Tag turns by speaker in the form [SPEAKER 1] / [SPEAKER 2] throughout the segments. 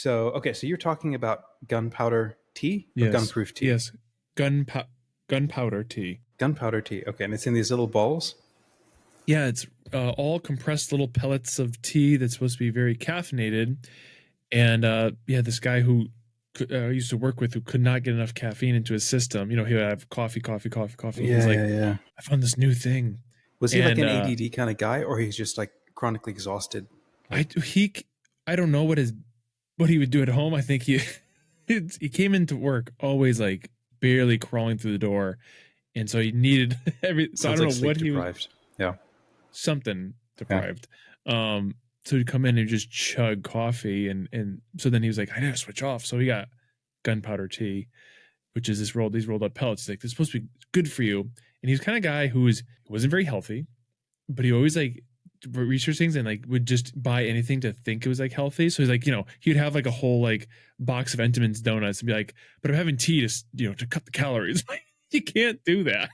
[SPEAKER 1] So, okay, so you're talking about gunpowder tea or
[SPEAKER 2] Yes,
[SPEAKER 1] gunproof tea?
[SPEAKER 2] yes, gunpow gunpowder tea.
[SPEAKER 1] Gunpowder tea. Okay, and it's in these little balls.
[SPEAKER 2] Yeah, it's all compressed little pellets of tea that's supposed to be very caffeinated. And yeah, this guy who I used to work with who could not get enough caffeine into his system. You know, he would have coffee, coffee, coffee, coffee. He's
[SPEAKER 1] Yeah,
[SPEAKER 2] like,
[SPEAKER 1] yeah, yeah.
[SPEAKER 2] I found this new thing,
[SPEAKER 1] Was he like
[SPEAKER 2] and
[SPEAKER 1] an ADD kind of guy, or he's just like chronically exhausted? Like,
[SPEAKER 2] I he I don't know what he would do at home. I think he came into work always like barely crawling through the door, and so he needed every. So I
[SPEAKER 1] sounds
[SPEAKER 2] don't
[SPEAKER 1] like
[SPEAKER 2] know
[SPEAKER 1] sleep
[SPEAKER 2] what he was.
[SPEAKER 1] deprived. Yeah,
[SPEAKER 2] Something
[SPEAKER 1] yeah.
[SPEAKER 2] deprived. So he'd come in and just chug coffee, and so then he was like, I gotta switch off. So he got gunpowder tea, which is these rolled up pellets. He's like, this is supposed to be good for you. And he's kind of guy who wasn't very healthy, but he always like research things and like would just buy anything to think it was like healthy. So he's like, he'd have like a whole like box of Entenmann's donuts and be like, but I'm having tea to cut the calories. You can't do that.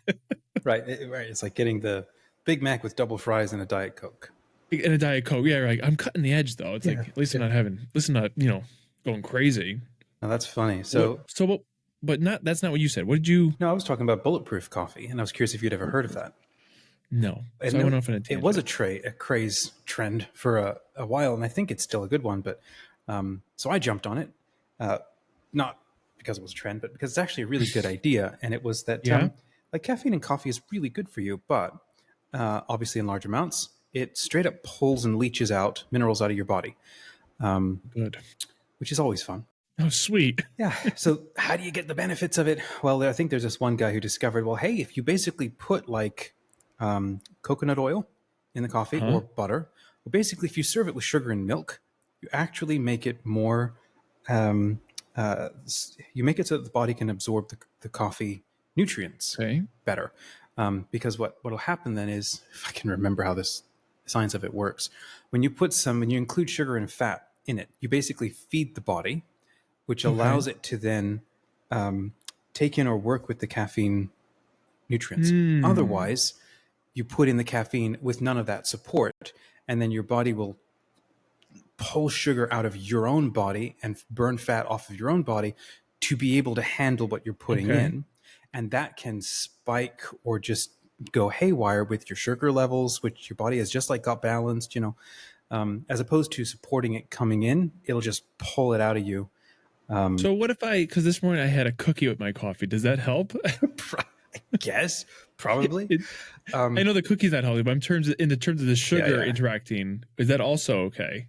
[SPEAKER 1] Right, right. It's like getting the Big Mac with double fries and a Diet Coke.
[SPEAKER 2] And a Diet Coke. Yeah, like I'm cutting the edge though. It's
[SPEAKER 1] Yeah,
[SPEAKER 2] like at least
[SPEAKER 1] yeah.
[SPEAKER 2] at least I'm not, going crazy.
[SPEAKER 1] Now that's funny. So,
[SPEAKER 2] But not that's not what you said. What did you?
[SPEAKER 1] no, I was talking about Bulletproof coffee, and I was curious if you'd ever heard of that.
[SPEAKER 2] No.
[SPEAKER 1] And
[SPEAKER 2] So I went off on a
[SPEAKER 1] it
[SPEAKER 2] tangent.
[SPEAKER 1] was a craze trend for a while, and I think it's still a good one. But so I jumped on it, not because it was a trend, but because it's actually a really good idea. And it was that
[SPEAKER 2] Yeah.
[SPEAKER 1] like caffeine in coffee is really good for you, but obviously in large amounts, it straight up pulls and leaches out minerals out of your body,
[SPEAKER 2] Good.
[SPEAKER 1] which is always fun.
[SPEAKER 2] Oh, sweet.
[SPEAKER 1] Yeah. So how do you get the benefits of it? Well, I think there's this one guy who discovered, well, hey, if you basically put like coconut oil in the coffee or butter, well, basically if you serve it with sugar and milk, you actually make it more, you make it so that the body can absorb the coffee nutrients
[SPEAKER 2] Okay.
[SPEAKER 1] better. Because what'll happen then is, if I can remember how the science of it works, when you include sugar and fat in it, you basically feed the body, which allows it to then take in or work with the caffeine nutrients. Otherwise, you put in the caffeine with none of that support, and then your body will pull sugar out of your own body and burn fat off of your own body to be able to handle what you're putting in. And that can spike or just go haywire with your sugar levels, which your body has just like got balanced, as opposed to supporting it coming in, it'll just pull it out of you.
[SPEAKER 2] So what if because this morning I had a cookie with my coffee. Does that help?
[SPEAKER 1] I guess, probably.
[SPEAKER 2] I know the cookie's not healthy, but in the terms of the sugar
[SPEAKER 1] yeah.
[SPEAKER 2] interacting, is that also okay?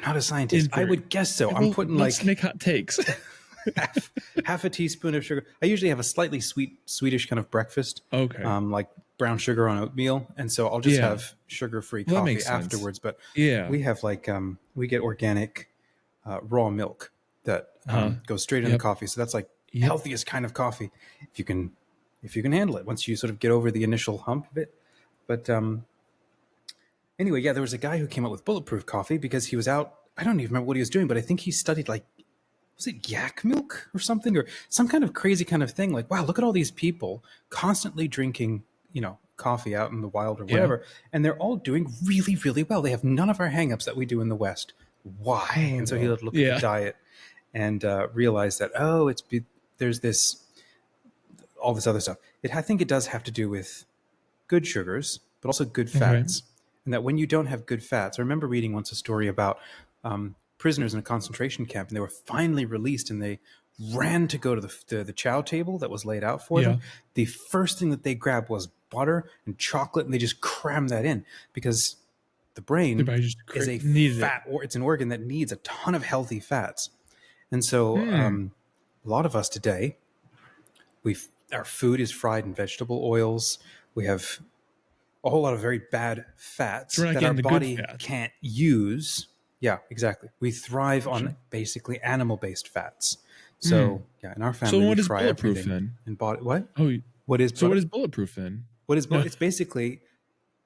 [SPEAKER 1] Not a scientist. I would guess so. I'm putting
[SPEAKER 2] let's
[SPEAKER 1] like
[SPEAKER 2] make hot takes.
[SPEAKER 1] half a teaspoon of sugar. I usually have a slightly Swedish kind of breakfast.
[SPEAKER 2] Okay.
[SPEAKER 1] Like brown sugar on oatmeal. And so I'll just have sugar-free coffee afterwards. But we have like, we get organic raw milk that goes straight in the coffee. So that's like healthiest kind of coffee if you can handle it once you sort of get over the initial hump of it. But anyway, there was a guy who came up with Bulletproof coffee because he was out. I don't even remember what he was doing, but I think he studied like, was it yak milk or something, or some kind of crazy kind of thing? Like, wow, look at all these people constantly drinking, coffee out in the wild or whatever, and they're all doing really, really well. They have none of our hangups that we do in the West. Why? And so he would look at the diet and realize that, there's all this other stuff. I think it does have to do with good sugars, but also good fats. And that when you don't have good fats, I remember reading once a story about prisoners in a concentration camp, and they were finally released, and they ran to go to the chow table that was laid out for them. The first thing that they grabbed was butter and chocolate, and they just crammed that in because the brain is a fat, or it's an organ that needs a ton of healthy fats. And so a lot of us today, our food is fried in vegetable oils. We have a whole lot of very bad fats that our body can't use. Yeah, exactly. We thrive on basically animal-based fats. So in our family,
[SPEAKER 2] so what
[SPEAKER 1] we
[SPEAKER 2] is
[SPEAKER 1] fry
[SPEAKER 2] Bulletproof
[SPEAKER 1] everything
[SPEAKER 2] then?
[SPEAKER 1] What?
[SPEAKER 2] Oh,
[SPEAKER 1] what is
[SPEAKER 2] so? What is Bulletproof then?
[SPEAKER 1] It's basically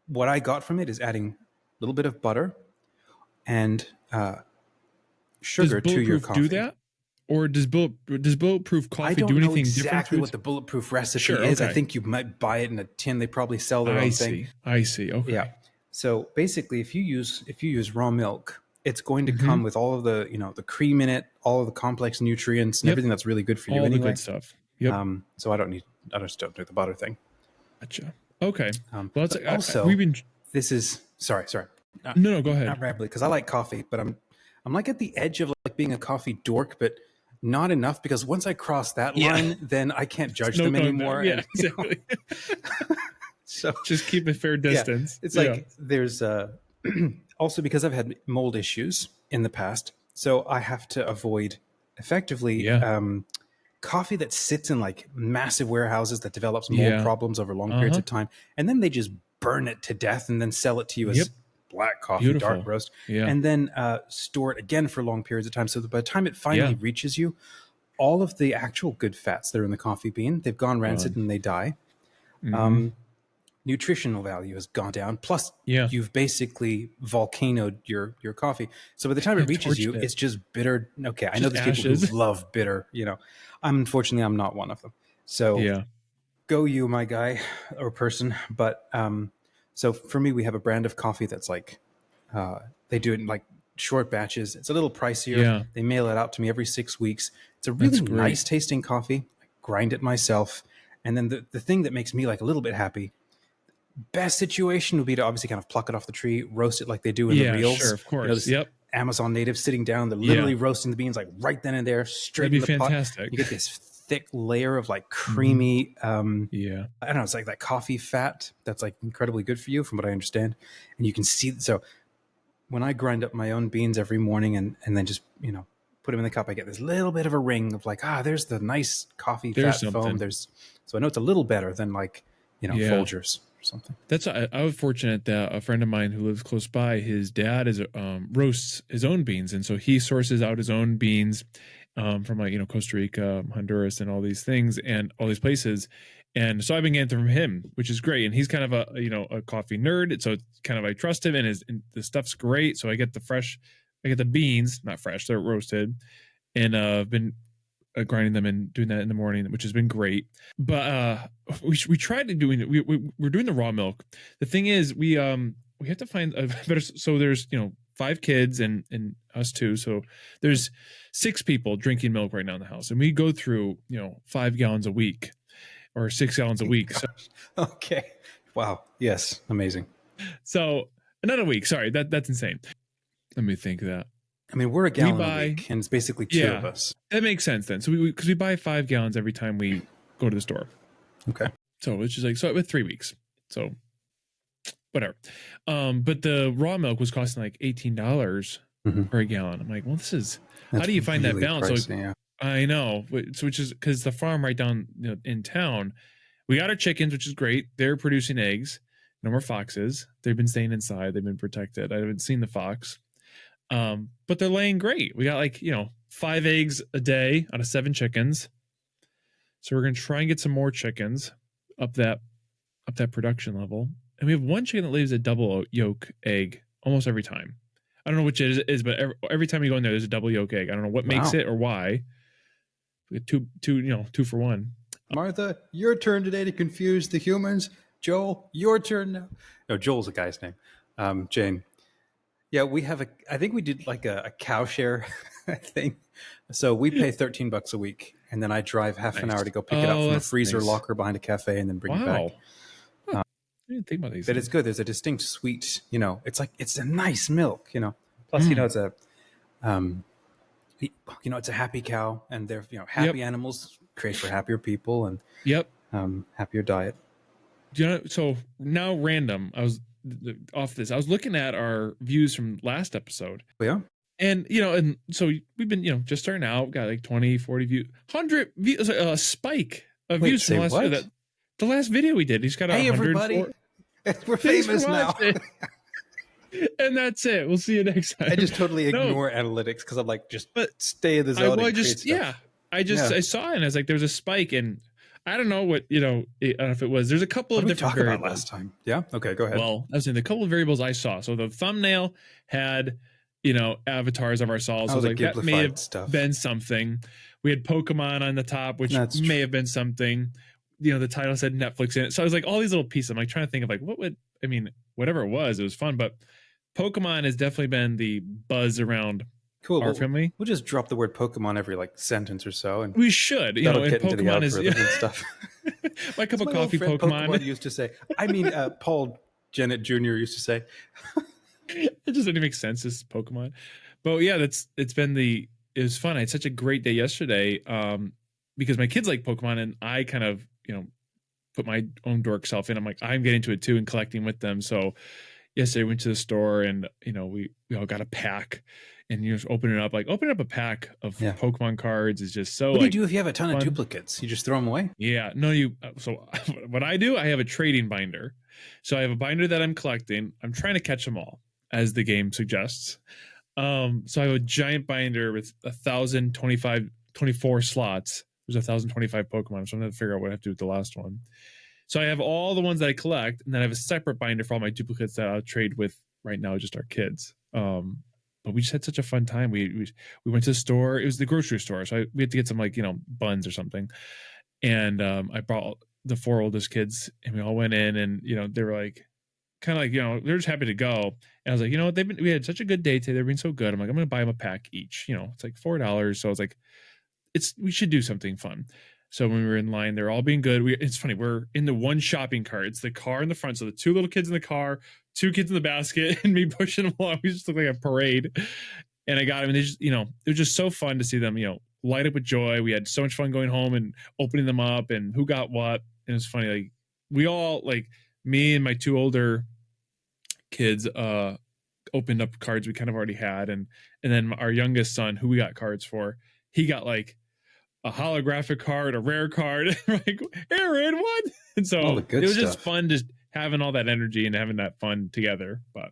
[SPEAKER 1] what I got from it is adding a little bit of butter and sugar to your coffee.
[SPEAKER 2] Do that, or does Bulletproof coffee do anything
[SPEAKER 1] different? I don't know
[SPEAKER 2] exactly
[SPEAKER 1] exactly what the Bulletproof recipe is. I think you might buy it in a tin. They probably sell their own thing.
[SPEAKER 2] I see. Okay.
[SPEAKER 1] Yeah. So basically, if you use raw milk it's going to come with all of the, the cream in it, all of the complex nutrients and everything that's really good for you anyway.
[SPEAKER 2] All the good stuff. Yep.
[SPEAKER 1] So I just don't do the butter thing.
[SPEAKER 2] Gotcha. Okay.
[SPEAKER 1] Well, it's also
[SPEAKER 2] we've been.
[SPEAKER 1] This is sorry.
[SPEAKER 2] No, go ahead.
[SPEAKER 1] Not rapidly, because I like coffee, but I'm like at the edge of like being a coffee dork, but not enough, because once I cross that line, then I can't judge them anymore.
[SPEAKER 2] Yeah, exactly.
[SPEAKER 1] So
[SPEAKER 2] just keep a fair distance.
[SPEAKER 1] Yeah. It's like there's also because I've had mold issues in the past, so I have to avoid effectively coffee that sits in like massive warehouses that develops mold problems over long periods of time, and then they just burn it to death and then sell it to you as black coffee, dark roast, and then store it again for long periods of time. So that by the time it finally reaches you, all of the actual good fats that are in the coffee bean, they've gone rancid and they die. Nutritional value has gone down. Plus, you've basically volcanoed your coffee. So by the time it reaches you, it's just bitter. Okay, just I know there's people who love bitter. Unfortunately, I'm not one of them. So go you, my guy or person. But so for me, we have a brand of coffee that's like they do it in like short batches. It's a little pricier. They mail it out to me every 6 weeks. It's a really nice tasting coffee. I grind it myself. And then the thing that makes me like a little bit happy, best situation would be to obviously kind of pluck it off the tree, roast it like they do in the reels.
[SPEAKER 2] Sure, of course.
[SPEAKER 1] Amazon natives sitting down, they're literally roasting the beans like right then and there, straight in the
[SPEAKER 2] fantastic.
[SPEAKER 1] pot. You get this thick layer of like creamy, I don't know, it's like that coffee fat that's like incredibly good for you from what I understand. And you can see, so when I grind up my own beans every morning and then just, put them in the cup, I get this little bit of a ring of like, there's the nice coffee fat foam. So I know it's a little better than like, Folgers. Something.
[SPEAKER 2] I was fortunate that a friend of mine who lives close by, his dad roasts his own beans, and so he sources out his own beans from like Costa Rica, Honduras, and all these things and all these places. And so I've been getting them from him, which is great. And he's kind of a coffee nerd, so it's kind of I trust him, and the stuff's great. So I get the beans, not fresh, they're roasted, and I've been grinding them and doing that in the morning, which has been great. But we tried to doing it. We're doing the raw milk. The thing is, we have to find a better. So there's 5 kids and us too. So there's 6 people drinking milk right now in the house, and we go through 5 gallons a week or 6 gallons a week. So,
[SPEAKER 1] okay, wow, yes, amazing.
[SPEAKER 2] So not a week. Sorry, that's insane. Let me think of that.
[SPEAKER 1] I mean, we're a gallon a week, and it's basically 2 of us.
[SPEAKER 2] That makes sense then. So because we buy 5 gallons every time we go to the store.
[SPEAKER 1] Okay.
[SPEAKER 2] So it's just like with 3 weeks. So whatever. But the raw milk was costing like $18 per gallon. I'm like, well, that's how do you find really that balance?
[SPEAKER 1] Pricey,
[SPEAKER 2] I know, so which is because the farm right down in town, we got our chickens, which is great. They're producing eggs. No more foxes. They've been staying inside. They've been protected. I haven't seen the fox. But they're laying great. We got like 5 eggs a day out of 7 chickens. So we're gonna try and get some more chickens up that production level. And we have one chicken that lays a double yolk egg almost every time. I don't know which it is, but every time you go in there, there's a double yolk egg. I don't know what makes it or why. We get two for one.
[SPEAKER 1] Martha, your turn today to confuse the humans. Joel, your turn now. No, Joel's a guy's name. Jane. Yeah, we have I think we did like a cow share thing. So we pay $13 a week, and then I drive half an hour to go pick it up from a freezer locker behind a cafe and then bring it back.
[SPEAKER 2] I didn't think about these
[SPEAKER 1] but things. It's good. There's a distinct sweet, it's a nice milk, Plus, it's a, it's a happy cow, and they're, happy animals create for happier people and happier diet.
[SPEAKER 2] So now random, I was off this. I was looking at our views from last episode.
[SPEAKER 1] Oh, yeah.
[SPEAKER 2] And, and so we've been, just starting out, got like 20, 40 views, 100 views, spike of views from last video. The last video we did, he's got 104.
[SPEAKER 1] Everybody, we're famous now.
[SPEAKER 2] And that's it. We'll see you next time.
[SPEAKER 1] I just totally ignore analytics because I'm like, stay in the zone.
[SPEAKER 2] I saw it and I was like, there's a spike, and I don't know what, I don't know if it was, there's a couple of different variables.
[SPEAKER 1] About last time. Yeah. Okay. Go ahead.
[SPEAKER 2] Well, I was saying the couple of variables I saw. So the thumbnail had, avatars of ourselves. So I was like, that may have been something. We had Pokemon on the top, which may have been something. The title said Netflix in it. So I was like, all these little pieces. I'm like trying to think of like, whatever it was fun. But Pokemon has definitely been the buzz around our family.
[SPEAKER 1] We'll just drop the word Pokemon every sentence or so, and
[SPEAKER 2] we should. You know, and Pokemon is
[SPEAKER 1] and stuff.
[SPEAKER 2] My cup of coffee.
[SPEAKER 1] Pokemon used to say. I mean, Paul Jennett Jr. used to say.
[SPEAKER 2] It just didn't make sense. This Pokemon, but yeah, it was fun. I had such a great day yesterday because my kids like Pokemon, and I kind of put my own dork self in. I'm like, I'm getting to it too and collecting with them. So yesterday I went to the store and we all got a pack, and you just opening up a pack of Pokemon cards is just so.
[SPEAKER 1] What do you do if you have a ton of duplicates? You just throw them away?
[SPEAKER 2] Yeah, no, so what I do, I have a trading binder. So I have a binder that I'm collecting. I'm trying to catch them all, as the game suggests. So I have a giant binder with 1,024 slots. There's 1,025 Pokemon, so I'm going to figure out what I have to do with the last one. So I have all the ones that I collect, and then I have a separate binder for all my duplicates that I'll trade with right now, just our kids. But we just had such a fun time. We went to the store. It was the grocery store, so we had to get some buns or something. And I brought the 4 oldest kids, and we all went in, and they were like, they're just happy to go. And I was like, we had such a good day today. They're being so good. I'm like, I'm going to buy them a pack each. It's like $4. So I was like, we should do something fun. So when we were in line, they're all being good. It's funny. We're in the one shopping cart. It's the car in the front. So the 2 little kids in the car, 2 kids in the basket, and me pushing them along. We just looked like a parade. And I got them, and they just, it was just so fun to see them, light up with joy. We had so much fun going home and opening them up and who got what. And it's funny. We all me and my 2 older kids opened up cards we kind of already had, and then our youngest son, who we got cards for, he got a holographic card, a rare card. Like, Aaron, what? And so it was just fun, just having all that energy and having that fun together. But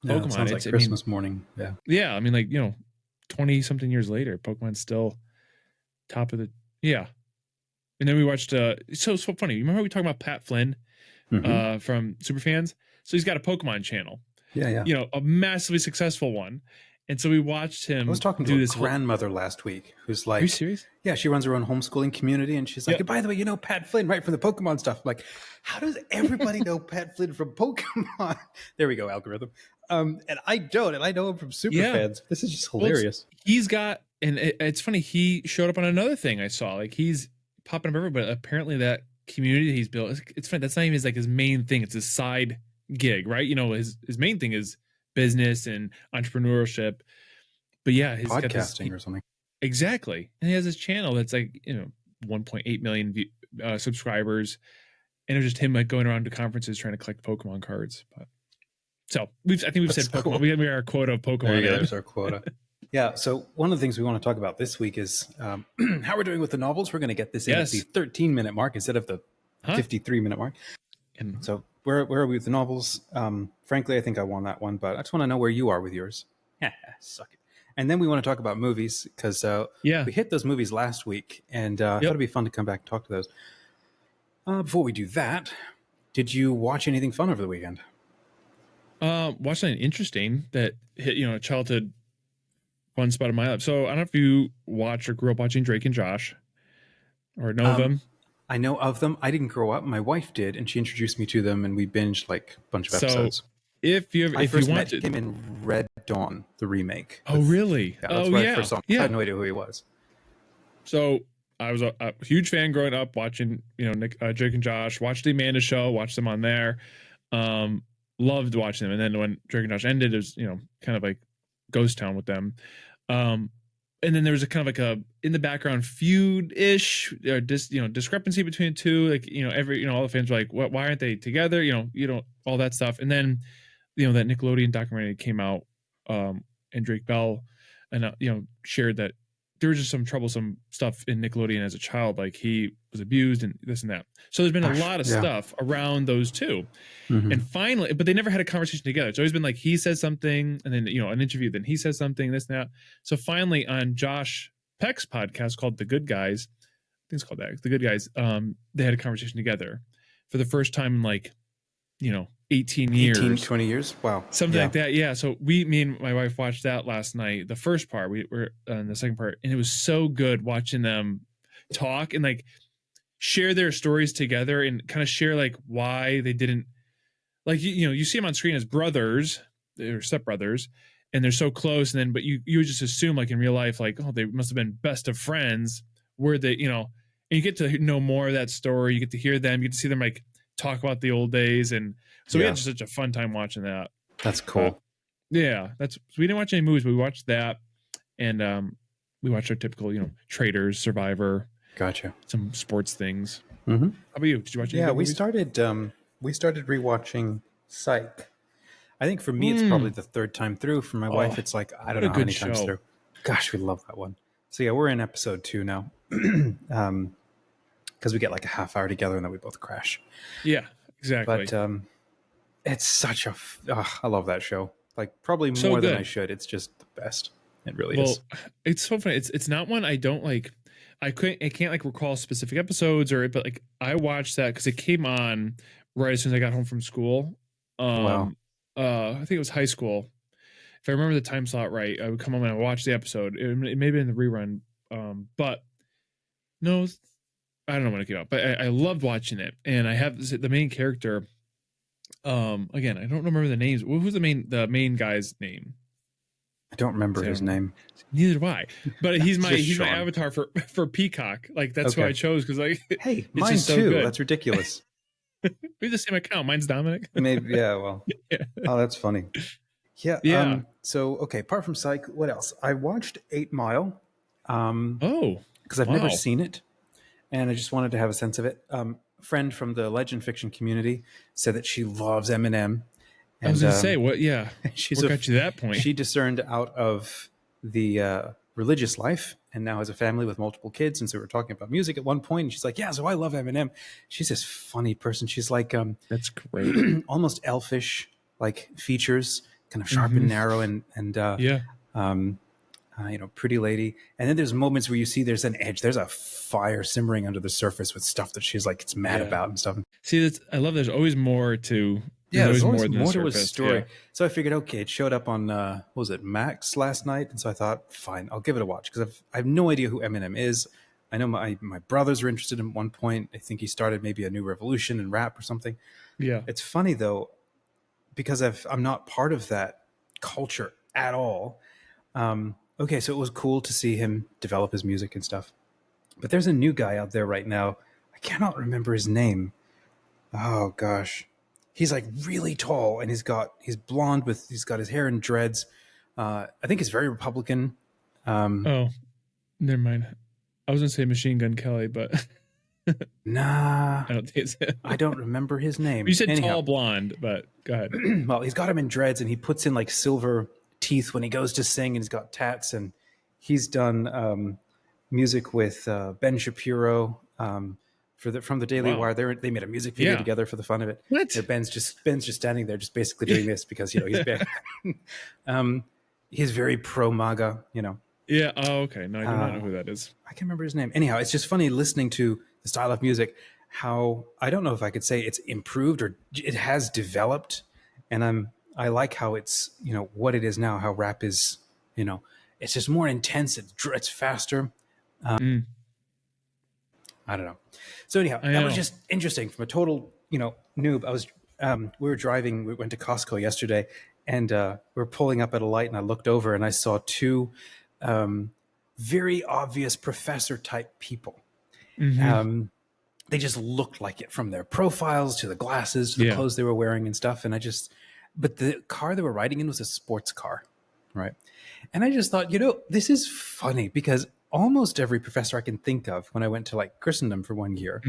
[SPEAKER 1] Pokemon, it sounds like Christmas morning.
[SPEAKER 2] Yeah. I mean, 20 something years later, Pokemon's still top of the And then we watched so funny. You remember we talking about Pat Flynn from Superfans? So he's got a Pokemon channel.
[SPEAKER 1] Yeah.
[SPEAKER 2] A massively successful one. And so we watched him.
[SPEAKER 1] I was talking to his grandmother last week, who's like,
[SPEAKER 2] "Are you serious?"
[SPEAKER 1] Yeah, she runs her own homeschooling community, and she's like, "By the way, Pat Flynn, right, from the Pokemon stuff." I'm like, how does everybody know Pat Flynn from Pokemon? There we go, algorithm. And I don't, and I know him from Superfans. This is just hilarious.
[SPEAKER 2] Well, he's got, and it's funny. He showed up on another thing I saw. He's popping up everywhere, but apparently that community that he's built, it's funny. That's not even his main thing. It's his side gig, right? His main thing is business and entrepreneurship. But yeah, he's
[SPEAKER 1] podcasting or something.
[SPEAKER 2] Exactly. And he has this channel that's 1.8 million subscribers, and it was just him going around to conferences trying to collect Pokemon cards. But so I think we've said Pokemon. Cool. We have our quota of Pokemon.
[SPEAKER 1] There's our quota. Yeah. So one of the things we want to talk about this week is how we're doing with the novels. We're going to get this in at the 13-minute mark instead of the 53-minute mark. And so where are we with the novels? Frankly, I think I won that one, but I just want to know where you are with yours. Suck it. And then we want to talk about movies because we hit those movies last week, and I thought it'd be fun to come back and talk to those. Before we do that, did you watch anything fun over the weekend?
[SPEAKER 2] Watched something interesting that hit a childhood fun spot in my life. So I don't know if you watch or grew up watching Drake and Josh, or know of them.
[SPEAKER 1] I know of them. I didn't grow up. My wife did, and she introduced me to them, and we binged a bunch of episodes.
[SPEAKER 2] If you
[SPEAKER 1] met him in Red Dawn, the remake.
[SPEAKER 2] Oh, really?
[SPEAKER 1] Yeah, that's where I first saw him. I had no idea who he was.
[SPEAKER 2] So I was a huge fan growing up, watching Drake and Josh. Watched the Amanda Show. Watched them on there. Loved watching them. And then when Drake and Josh ended, it was kind of like ghost town with them. And then there was a kind of a in the background feud-ish, or discrepancy between the two. All the fans were like, why aren't they together? All that stuff. And then that Nickelodeon documentary came out, and Drake Bell and shared that there was just some troublesome stuff in Nickelodeon as a child, like he was abused and this and that. So there's been a lot of stuff around those two. And finally, but they never had a conversation together. It's always been he says something and then an interview, then he says something, this and that. So finally on Josh Peck's podcast called The Good Guys, I think it's called that, The Good Guys, they had a conversation together for the first time in 18 years.
[SPEAKER 1] 20 years? Wow.
[SPEAKER 2] Something like that. Yeah. So me and my wife watched that last night. The first part, we were on the second part, and it was so good watching them talk and share their stories together and kind of share why they didn't, you see them on screen as brothers, they're stepbrothers, and they're so close. And then, but you would just assume, like in real life, like, oh, they must have been best of friends. Where they, you know, and you get to know more of that story. You get to hear them. You get to see them like talk about the old days, and so we had just such a fun time watching that.
[SPEAKER 1] That's cool.
[SPEAKER 2] Yeah, so we didn't watch any movies, but we watched that, and we watched our typical, you know, Traders, Survivor.
[SPEAKER 1] Gotcha.
[SPEAKER 2] Some sports things.
[SPEAKER 1] Mm-hmm.
[SPEAKER 2] How about you? Did you watch any
[SPEAKER 1] movies? We started rewatching Psych. I think for me, it's probably the third time through. For my wife, it's like, I don't know how many times through. Gosh, we love that one. So yeah, we're in episode 2 now. Because we get like a half hour together and then we both crash.
[SPEAKER 2] Yeah, exactly.
[SPEAKER 1] But it's such I love that show. Like probably more than I should. It's just the best. It really is.
[SPEAKER 2] It's so funny. It's not one I don't like. I can't like recall specific episodes but like I watched that because it came on right as soon as I got home from school. Wow. I think it was high school. If I remember the time slot right, I would come home and I would watch the episode. It may have been the rerun. But no, I don't know when it came out, but I loved watching it. And I have the main character. Again, I don't remember the names. Who's the main guy's name?
[SPEAKER 1] I don't remember his name.
[SPEAKER 2] Neither do I. But he's my avatar for Peacock. Like that's who I chose because like
[SPEAKER 1] hey, mine too. Good. That's ridiculous.
[SPEAKER 2] We have the same account. Mine's Dominic.
[SPEAKER 1] Maybe well. Yeah. Oh, that's funny. Yeah. Yeah. So okay, apart from Psych, what else? I watched 8 Mile. Because I've never seen it, and I just wanted to have a sense of it. A friend from the legend fiction community said that she loves Eminem.
[SPEAKER 2] And, I was going to say, what? Yeah, what got you to that point?
[SPEAKER 1] She discerned out of the religious life, and now has a family with multiple kids. And so we were talking about music at one point, and she's like, "Yeah, so I love Eminem." She's this funny person. She's like,
[SPEAKER 2] that's great,
[SPEAKER 1] almost elfish, like features, kind of sharp and narrow, and pretty lady. And then there's moments where you see there's an edge. There's a fire simmering under the surface with stuff that she's like, it's mad about and stuff.
[SPEAKER 2] See, I love there's always more to.
[SPEAKER 1] There's always more to a story. Yeah. So I figured, okay, it showed up on, what was it, Max last night? And so I thought, fine, I'll give it a watch because I have no idea who Eminem is. I know my brothers were interested at one point. I think he started maybe a new revolution in rap or something.
[SPEAKER 2] Yeah.
[SPEAKER 1] It's funny though, because I'm not part of that culture at all. Okay, so it was cool to see him develop his music and stuff. But there's a new guy out there right now. I cannot remember his name. Oh, gosh. He's like really tall, and he's blonde he's got his hair in dreads. I think he's very Republican.
[SPEAKER 2] Oh, never mind. I was going to say Machine Gun Kelly, but...
[SPEAKER 1] Nah.
[SPEAKER 2] I don't think it's him.
[SPEAKER 1] I don't remember his name.
[SPEAKER 2] You said tall blonde, but go ahead.
[SPEAKER 1] Well, he's got him in dreads, and he puts in like silver teeth when he goes to sing, and he's got tats, and he's done music with Ben Shapiro from the Daily Wire. They made a music video together for the fun of it.
[SPEAKER 2] What?
[SPEAKER 1] Ben's just standing there, just basically doing this because he's bad. He's very pro MAGA,
[SPEAKER 2] Yeah. Oh, okay. No, I do not know who that is.
[SPEAKER 1] I can't remember his name. Anyhow, it's just funny listening to the style of music. How I don't know if I could say it's improved or it has developed, and I like how it's what it is now. How rap is, it's just more intense. It's faster. I don't know. So anyhow, that was just interesting from a total noob. I was we were driving. We went to Costco yesterday, and we were pulling up at a light, and I looked over and I saw 2 very obvious professor type people. They just looked like it from their profiles to the glasses to the clothes they were wearing and stuff. And but the car they were riding in was a sports car, right? And I just thought, this is funny because almost every professor I can think of when I went to like Christendom for 1 year,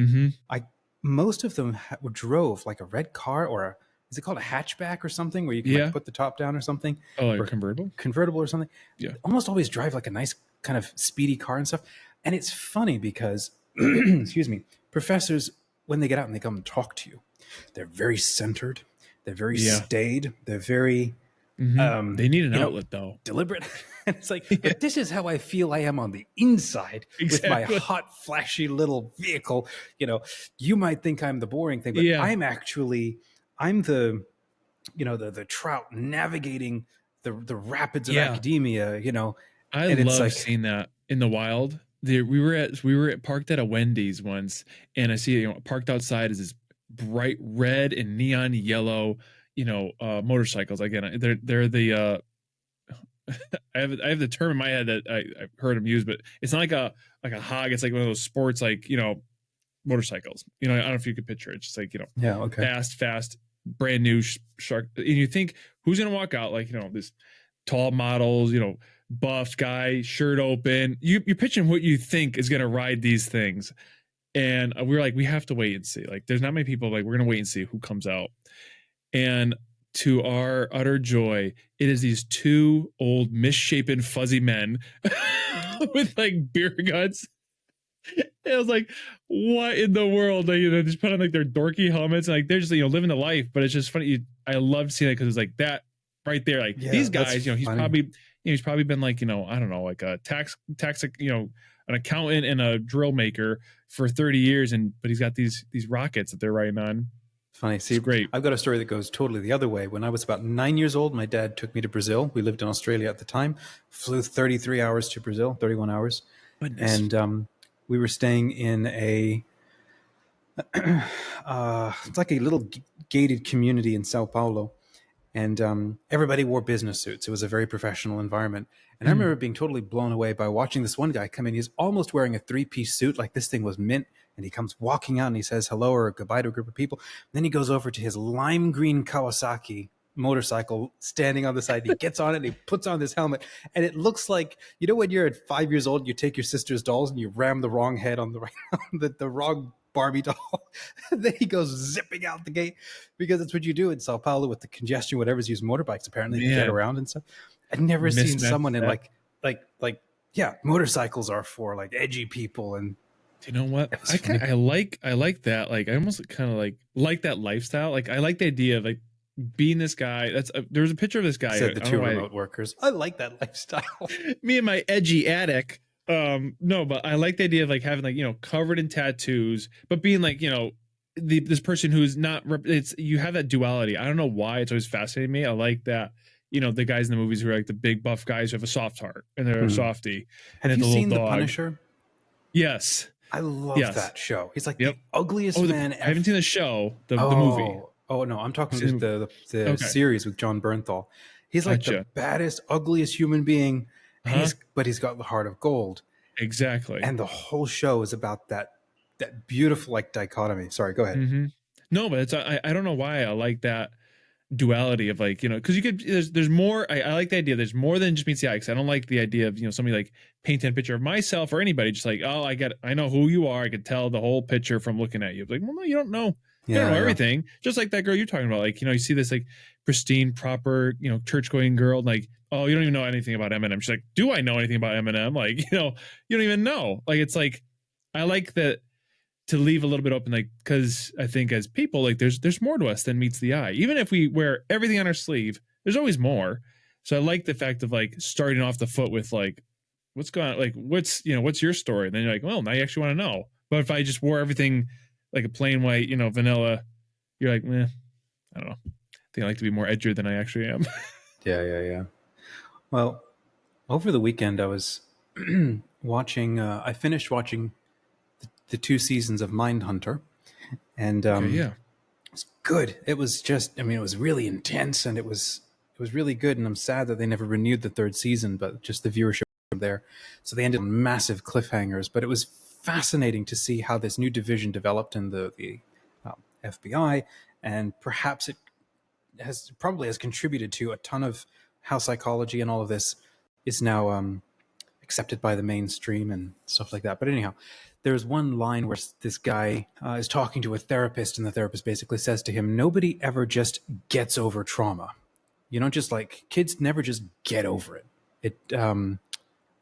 [SPEAKER 1] most of them drove like a red car or is it called a hatchback or something where you can like, put the top down or something?
[SPEAKER 2] Oh, like a
[SPEAKER 1] convertible or something.
[SPEAKER 2] Yeah.
[SPEAKER 1] Almost always drive like a nice kind of speedy car and stuff. And it's funny because, excuse me, professors, when they get out and they come and talk to you, they're very centered. They're very staid. They're very...
[SPEAKER 2] they need an outlet though.
[SPEAKER 1] Deliberate. And it's like, but this is how I feel I am on the inside with my hot, flashy little vehicle. You might think I'm the boring thing, but I'm the trout navigating the rapids of academia,
[SPEAKER 2] I love seeing that in the wild. We were parked at a Wendy's once, and I see parked outside is this bright red and neon yellow, motorcycles. Again, they're the I have the term in my head that I've heard him use, but it's not like a hog. It's like one of those sports, like, motorcycles. I don't know if you could picture it. It's just like, fast, brand new shark. And you think, who's going to walk out like, this tall models, buff guy, shirt open. You're pitching what you think is going to ride these things. And we were like, we have to wait and see. Like, there's not many people. Like, we're going to wait and see who comes out. And to our utter joy, it is these two old misshapen fuzzy men with like beer guts. And I was like, what in the world? They just put on like their dorky helmets and like they're just living the life. But it's just funny. I loved seeing it because it's like that right there. Like these guys, he's probably been like, I don't know, like a tax, an accountant and a drill maker for 30 years, but he's got these rockets that they're riding on.
[SPEAKER 1] Funny. See, great. I've got a story that goes totally the other way. When I was about 9 years old, my dad took me to Brazil. We lived in Australia at the time. Flew 33 hours to Brazil, 31 hours. Goodness. And we were staying in a it's like a little gated community in Sao Paulo. And everybody wore business suits. It was a very professional environment. And I remember being totally blown away by watching this one guy come in. He's almost wearing a 3-piece suit. Like this thing was mint. And he comes walking out and he says hello or goodbye to a group of people. Then he goes over to his lime green Kawasaki motorcycle standing on the side. He gets on it and he puts on this helmet. And it looks like, when you're at 5 years old, you take your sister's dolls and you ram the wrong head on the wrong Barbie doll. Then he goes zipping out the gate because it's what you do in Sao Paulo with the congestion, whatever's used motorbikes apparently to get around and stuff. I'd never seen someone in like motorcycles are for like edgy people. And
[SPEAKER 2] you know what? I like that. Like I almost kind of like that lifestyle. Like I like the idea of like being this guy. There was a picture of this guy.
[SPEAKER 1] Said the two remote workers. I like that lifestyle.
[SPEAKER 2] Me and my edgy attic. No, but I like the idea of like having like, covered in tattoos, but being like, this person who's not, you have that duality. I don't know why it's always fascinated me. I like that, the guys in the movies who are like the big buff guys who have a soft heart and they're a softie.
[SPEAKER 1] Have you seen The Punisher?
[SPEAKER 2] Yes.
[SPEAKER 1] I love that show. He's like the ugliest man ever.
[SPEAKER 2] I haven't seen the show, the movie.
[SPEAKER 1] Oh no, I'm talking just the series with John Bernthal. He's like the baddest, ugliest human being. But he's got the heart of gold.
[SPEAKER 2] Exactly.
[SPEAKER 1] And the whole show is about that beautiful like dichotomy. Sorry, go ahead.
[SPEAKER 2] Mm-hmm. No, but I don't know why I like that duality of like, because you could, there's more. I like the idea there's more than just meets the eye. Because I don't like the idea of, somebody like painting a picture of myself or anybody just like, oh, I know who you are. I could tell the whole picture from looking at you. Like, well, no, you don't know. You don't know everything. Just like that girl you're talking about. Like, you see this like pristine, proper, church going girl. Like, oh, you don't even know anything about Eminem. She's like, do I know anything about Eminem? Like, you don't even know. Like, it's like, I like that to leave a little bit open, like, because I think as people, like, there's more to us than meets the eye. Even if we wear everything on our sleeve, there's always more. So I like the fact of like starting off the foot with like, what's going on? Like, what's your story? And then you're like, well, now you actually want to know. But if I just wore everything like a plain white, vanilla, you're like, I don't know. I think I like to be more edgier than I actually am.
[SPEAKER 1] Yeah. Well, over the weekend I was watching. I finished watching the 2 seasons of Mindhunter, and it was good. It was just, it was really intense, and it was really good. And I'm sad that they never renewed the 3rd season, but just the viewership there. So they ended on massive cliffhangers. But it was fascinating to see how this new division developed in the FBI, and perhaps it probably has contributed to a ton of how psychology and all of this is now accepted by the mainstream and stuff like that. But anyhow, there's one line where this guy is talking to a therapist, and the therapist basically says to him, nobody ever just gets over trauma. Just like, kids never just get over it. It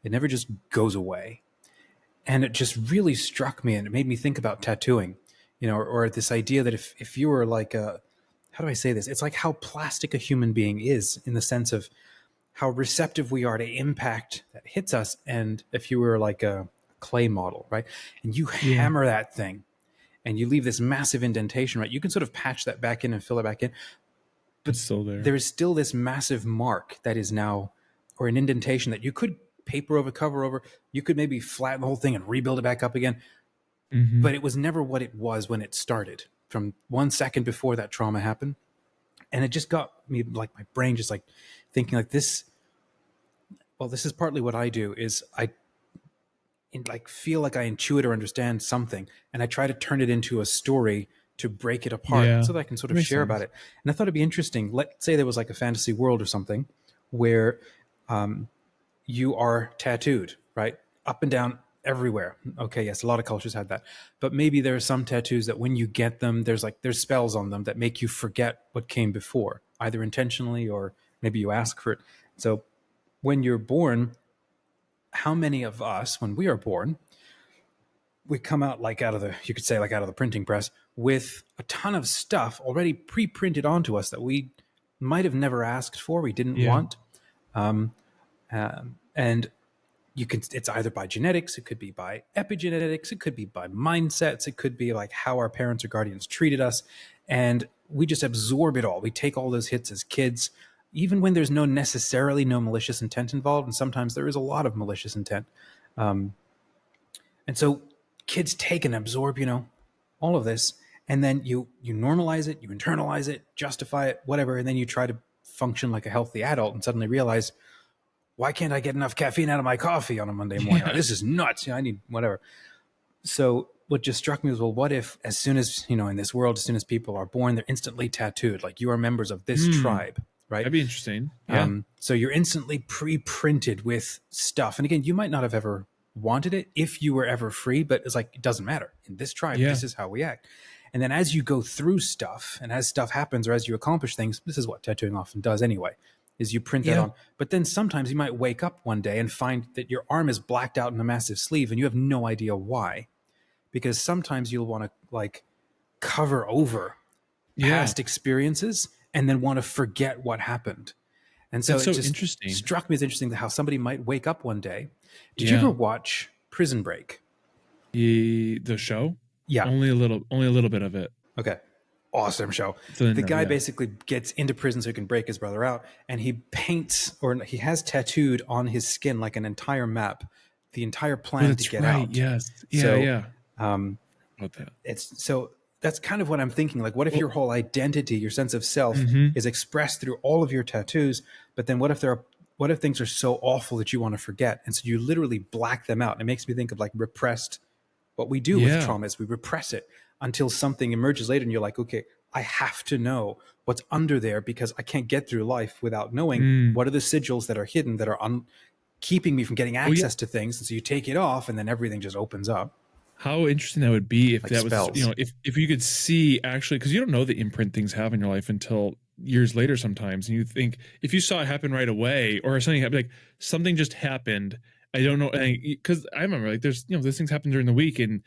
[SPEAKER 1] never just goes away. And it just really struck me, and it made me think about tattooing, or this idea that if you were like how do I say this? It's like how plastic a human being is, in the sense of how receptive we are to impact that hits us. And if you were like a clay model, right? And you hammer that thing and you leave this massive indentation, right? You can sort of patch that back in and fill it back in. But
[SPEAKER 2] it's still there.
[SPEAKER 1] There is still this massive mark that is now, or an indentation that you could paper over, cover over. You could maybe flatten the whole thing and rebuild it back up again. Mm-hmm. But it was never what it was when it started. From 1 second before that trauma happened, And it just got me, like, my brain just like thinking like this. Well, this is partly what I do is I like feel like I intuit or understand something, and I try to turn it into a story to break it apart so that I can sort of share about it. And I thought it'd be interesting. Let's say there was like a fantasy world or something where you are tattooed, right? Up and down everywhere. Okay, yes, a lot of cultures had that. But maybe there are some tattoos that when you get them, there's spells on them that make you forget what came before, either intentionally or maybe you ask for it. So when you're born, how many of us, when we are born, we come out like out of the printing press with a ton of stuff already pre-printed onto us that we might have never asked for, we didn't want. And it's either by genetics, it could be by epigenetics, it could be by mindsets, it could be like how our parents or guardians treated us. And we just absorb it all. We take all those hits as kids, even when there's necessarily no malicious intent involved. And sometimes there is a lot of malicious intent. And so kids take and absorb, all of this. And then you normalize it, you internalize it, justify it, whatever. And then you try to function like a healthy adult and suddenly realize, why can't I get enough caffeine out of my coffee on a Monday morning? Yeah. This is nuts. I need whatever. So what just struck me was, well, what if as soon as, in this world, as soon as people are born, they're instantly tattooed, like you are members of this tribe, right?
[SPEAKER 2] That'd be interesting. Yeah.
[SPEAKER 1] So you're instantly pre-printed with stuff. And again, you might not have ever wanted it if you were ever free, but it's like, it doesn't matter. In this tribe, this is how we act. And then as you go through stuff and as stuff happens or as you accomplish things, this is what tattooing often does anyway, is you print that on. But then sometimes you might wake up one day and find that your arm is blacked out in a massive sleeve and you have no idea why. Because sometimes you'll want to like cover over past experiences and then want to forget what happened. And so
[SPEAKER 2] That's
[SPEAKER 1] it just
[SPEAKER 2] interesting.
[SPEAKER 1] Struck me as interesting how somebody might wake up one day. Did you ever watch Prison Break?
[SPEAKER 2] The show?
[SPEAKER 1] Yeah.
[SPEAKER 2] Only a little bit of it.
[SPEAKER 1] Okay. Awesome show. The guy basically gets into prison so he can break his brother out, and he paints, or he has tattooed on his skin like an entire map, the entire plan to get out.
[SPEAKER 2] Yes. Yeah.
[SPEAKER 1] About that. So that's kind of what I'm thinking. Like, what if your whole identity, your sense of self, is expressed through all of your tattoos? But then what if things are so awful that you want to forget, and so you literally black them out? And it makes me think of like repressed. What we do with trauma is we repress it until something emerges later and you're like, okay, I have to know what's under there because I can't get through life without knowing what are the sigils that are hidden that are keeping me from getting access to things. And so you take it off and then everything just opens up.
[SPEAKER 2] How interesting that would be if
[SPEAKER 1] like
[SPEAKER 2] that
[SPEAKER 1] spells.
[SPEAKER 2] Was, if you could see actually, because you don't know the imprint things have in your life until years later sometimes. And you think if you saw it happen right away or something happened, like something just happened, I don't know, because I remember like there's those things happen during the week and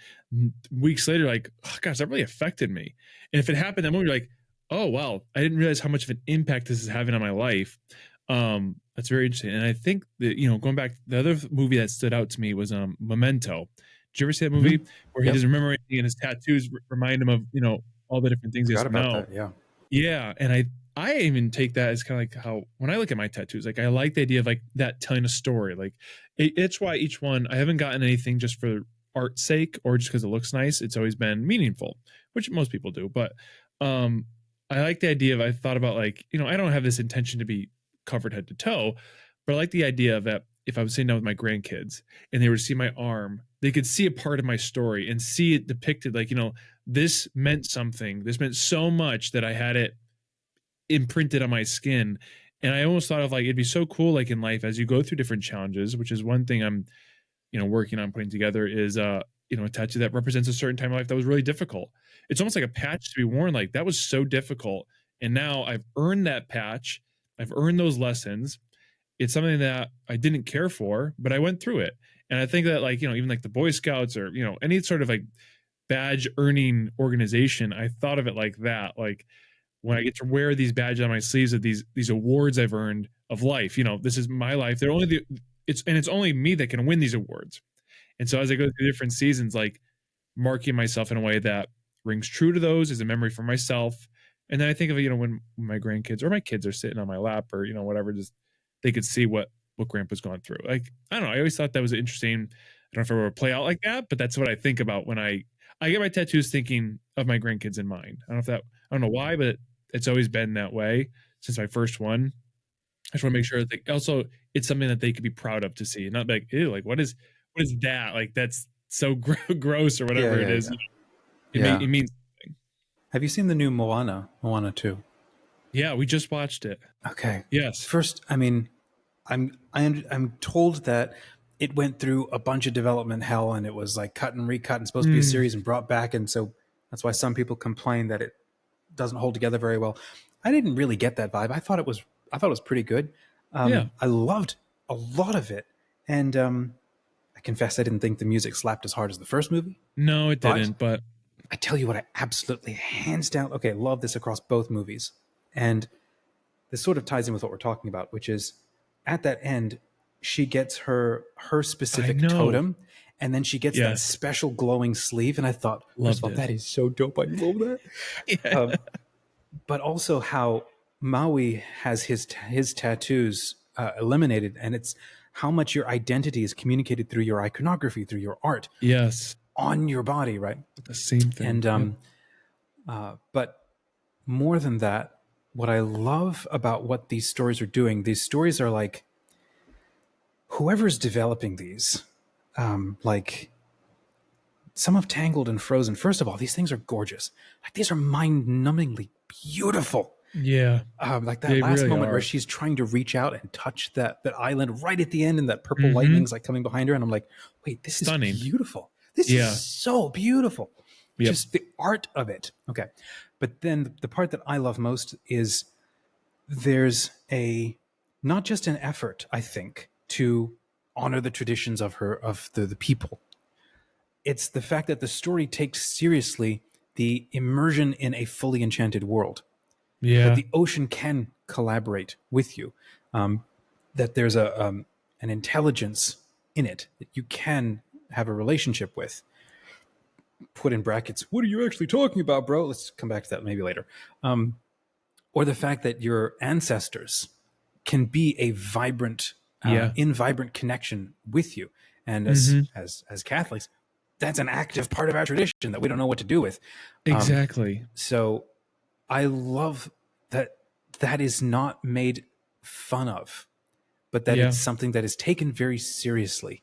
[SPEAKER 2] weeks later like, oh gosh, that really affected me. And if it happened that moment, you're like, oh wow, I didn't realize how much of an impact this is having on my life. That's very interesting. And I think that going back, the other movie that stood out to me was Memento. Did you ever see that movie where he doesn't remember anything and his tattoos remind him of all the different things he has to know? Yeah, and I even take that as kind of like how when I look at my tattoos, like I like the idea of like that telling a story. Like it's why each one, I haven't gotten anything just for art's sake or just because it looks nice. It's always been meaningful, which most people do. But I like the idea of, I thought about like, I don't have this intention to be covered head to toe, but I like the idea of that if I was sitting down with my grandkids and they were to see my arm, they could see a part of my story and see it depicted like, this meant something. This meant so much that I had it imprinted on my skin. And I almost thought of like, it'd be so cool, like in life, as you go through different challenges, which is one thing I'm, working on putting together is, a tattoo that represents a certain time of life that was really difficult. It's almost like a patch to be worn. Like that was so difficult. And now I've earned that patch. I've earned those lessons. It's something that I didn't care for, but I went through it. And I think that like, even like the Boy Scouts or, any sort of like badge earning organization, I thought of it like that. Like when I get to wear these badges on my sleeves of these awards I've earned of life, this is my life. They're only it's only me that can win these awards. And so as I go through different seasons, like marking myself in a way that rings true to those as a memory for myself. And then I think of, when my grandkids or my kids are sitting on my lap or, whatever, just they could see what grandpa's gone through. Like, I don't know. I always thought that was interesting. I don't know if it would play out like that, but that's what I think about when I get my tattoos thinking of my grandkids in mind. I don't know why, but it's always been that way since my first one. I just want to make sure that also it's something that they could be proud of to see, not like, ew, like what is that? Like that's so gross or whatever it is. It means something.
[SPEAKER 1] Have you seen the new Moana 2?
[SPEAKER 2] Yeah, we just watched it.
[SPEAKER 1] Okay.
[SPEAKER 2] Yes.
[SPEAKER 1] First, I mean, I'm told that it went through a bunch of development hell, and it was like cut and recut and supposed to be a series and brought back, and so that's why some people complain that it doesn't hold together very well. I didn't really get that vibe. I thought it was pretty good. I loved a lot of it, and I confess I didn't think the music slapped as hard as the first movie.
[SPEAKER 2] No, it didn't. But
[SPEAKER 1] I tell you what, I absolutely hands down. Okay, love this across both movies, and this sort of ties in with what we're talking about, which is at that end, she gets her specific totem, and then she gets that special glowing sleeve. And I thought, first of all, that is so dope. I love that. But also how Maui has his tattoos eliminated, and it's how much your identity is communicated through your iconography, through your art.
[SPEAKER 2] Yes.
[SPEAKER 1] On your body, right?
[SPEAKER 2] The same thing.
[SPEAKER 1] And but more than that, what I love about what these stories are doing, these stories are like, whoever's developing these, like some of Tangled and Frozen, first of all, these things are gorgeous. Like these are mind-numbingly beautiful.
[SPEAKER 2] Yeah.
[SPEAKER 1] Like that last really moment where she's trying to reach out and touch that island right at the end, and that purple lightning's like coming behind her, and I'm like, wait, this is beautiful. This is so beautiful. Yep. Just the art of it. Okay. But then the part that I love most is there's not just an effort, I think, to honor the traditions of the people. It's the fact that the story takes seriously the immersion in a fully enchanted world.
[SPEAKER 2] Yeah.
[SPEAKER 1] That the ocean can collaborate with you. That there's an intelligence in it that you can have a relationship with. Put in brackets, what are you actually talking about, bro? Let's come back to that maybe later. Or the fact that your ancestors can be a vibrant, vibrant connection with you. And as Catholics, that's an active part of our tradition that we don't know what to do with.
[SPEAKER 2] Exactly.
[SPEAKER 1] So I love that is not made fun of, but that it's something that is taken very seriously.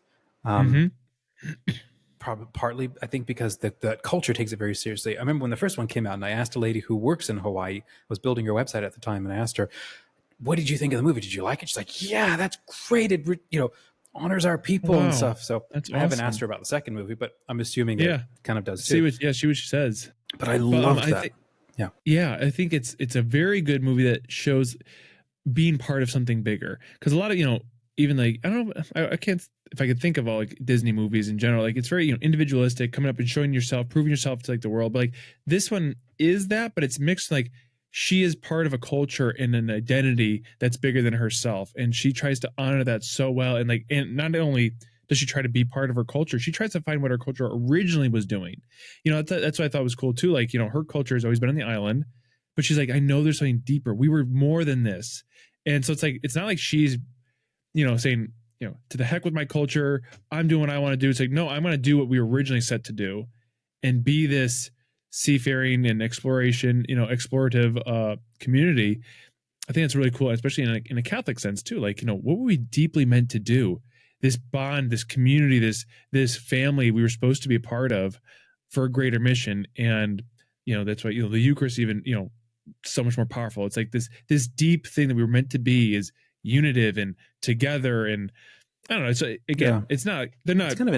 [SPEAKER 1] Partly, I think, because the culture takes it very seriously. I remember when the first one came out, and I asked a lady who works in Hawaii, was building her website at the time, and I asked her, what did you think of the movie? Did you like it? She's like, yeah, that's great. It honors our people and stuff. So I haven't asked her about the second movie, but I'm assuming it kind of does too.
[SPEAKER 2] See what she says.
[SPEAKER 1] But I love that.
[SPEAKER 2] I think it's a very good movie that shows being part of something bigger. Because a lot of, even like, I don't know, I can't, if I could think of all like Disney movies in general, like it's very, individualistic, coming up and showing yourself, proving yourself to like the world. But like this one is that, but it's mixed, like she is part of a culture and an identity that's bigger than herself. And she tries to honor that so well. And not only does she try to be part of her culture, she tries to find what her culture originally was doing. That's what I thought was cool too. Like, her culture has always been on the island, but she's like, I know there's something deeper. We were more than this. And so it's like, it's not like she's, saying, to the heck with my culture, I'm doing what I want to do. It's like, no, I'm going to do what we were originally set to do and be this seafaring and explorative community. I think that's really cool, especially in a Catholic sense too. Like, what were we deeply meant to do? This bond, this community, this family we were supposed to be a part of for a greater mission. And, that's why, the Eucharist even, so much more powerful. It's like this deep thing that we were meant to be is unitive and together. And I don't know. It's again, it's not, they're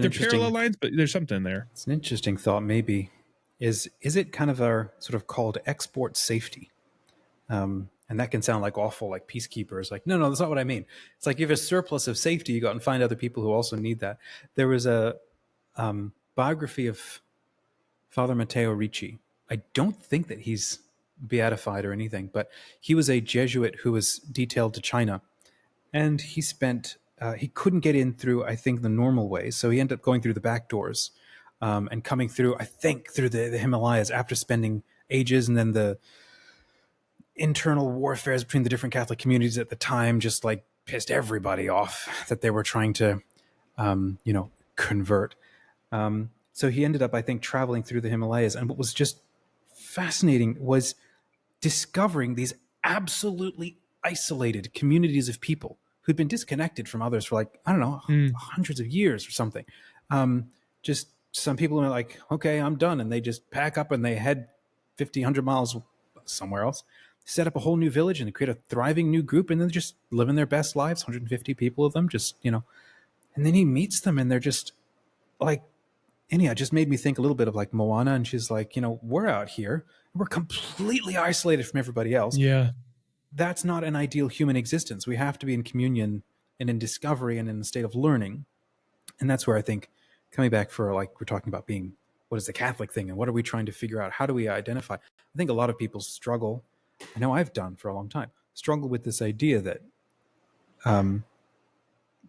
[SPEAKER 2] parallel lines, but there's something there.
[SPEAKER 1] It's an interesting thought. Maybe is it kind of our sort of called export safety? And that can sound like awful, like peacekeepers. Like, no, that's not what I mean. It's like you have a surplus of safety, you go out and find other people who also need that. There was a biography of Father Matteo Ricci. I don't think that he's beatified or anything, but he was a Jesuit who was detailed to China. And he he couldn't get in through, I think, the normal way. So he ended up going through the back doors and coming through, I think, through the Himalayas after spending ages. And then the internal warfares between the different Catholic communities at the time just like pissed everybody off that they were trying to, convert. So he ended up, I think, traveling through the Himalayas. And what was just fascinating was discovering these absolutely isolated communities of people who'd been disconnected from others for like, I don't know, hundreds of years or something. Just some people are like, okay, I'm done. And they just pack up and they head 50, 100 miles somewhere else, set up a whole new village and create a thriving new group. And then just living their best lives, 150 people of them, just, you know, and then he meets them and they're just like, anyhow, it just made me think a little bit of like Moana. And she's like, you know, we're out here. We're completely isolated from everybody else.
[SPEAKER 2] Yeah.
[SPEAKER 1] That's not an ideal human existence. We have to be in communion and in discovery and in a state of learning. And that's where I think coming back for like, we're talking about being, what is the Catholic thing and what are we trying to figure out? How do we identify? I think a lot of people struggle. I know I've done for a long time, struggle with this idea that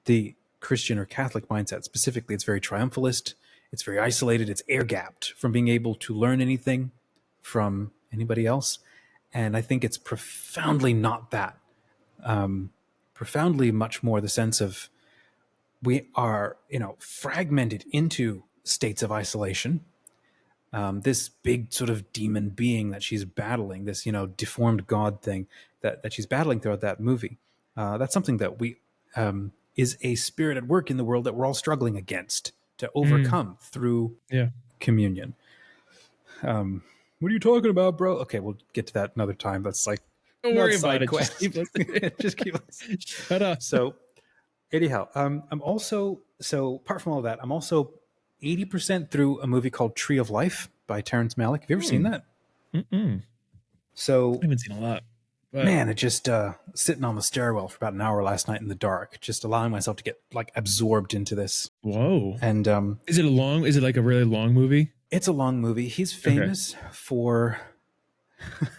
[SPEAKER 1] the Christian or Catholic mindset specifically, it's very triumphalist. It's very isolated. It's air-gapped from being able to learn anything from anybody else. And I think it's profoundly not that. Profoundly much more the sense of we are, you know, fragmented into states of isolation. This big sort of demon being that she's battling, this, you know, deformed God thing that she's battling throughout that movie. That's something that we is a spirit at work in the world that we're all struggling against to overcome through communion. What are you talking about, bro? Okay, we'll get to that another time. That's like,
[SPEAKER 2] don't worry about it.
[SPEAKER 1] Just keep
[SPEAKER 2] Shut up.
[SPEAKER 1] So anyhow, I'm also, so apart from all that, I'm also 80% through a movie called Tree of Life by Terrence Malick. Have you ever seen that? So
[SPEAKER 2] I haven't seen a lot.
[SPEAKER 1] But man, it just sitting on the stairwell for about an hour last night in the dark, just allowing myself to get like absorbed into this.
[SPEAKER 2] Whoa.
[SPEAKER 1] And
[SPEAKER 2] is it like a really long movie?
[SPEAKER 1] It's a long movie. He's famous for,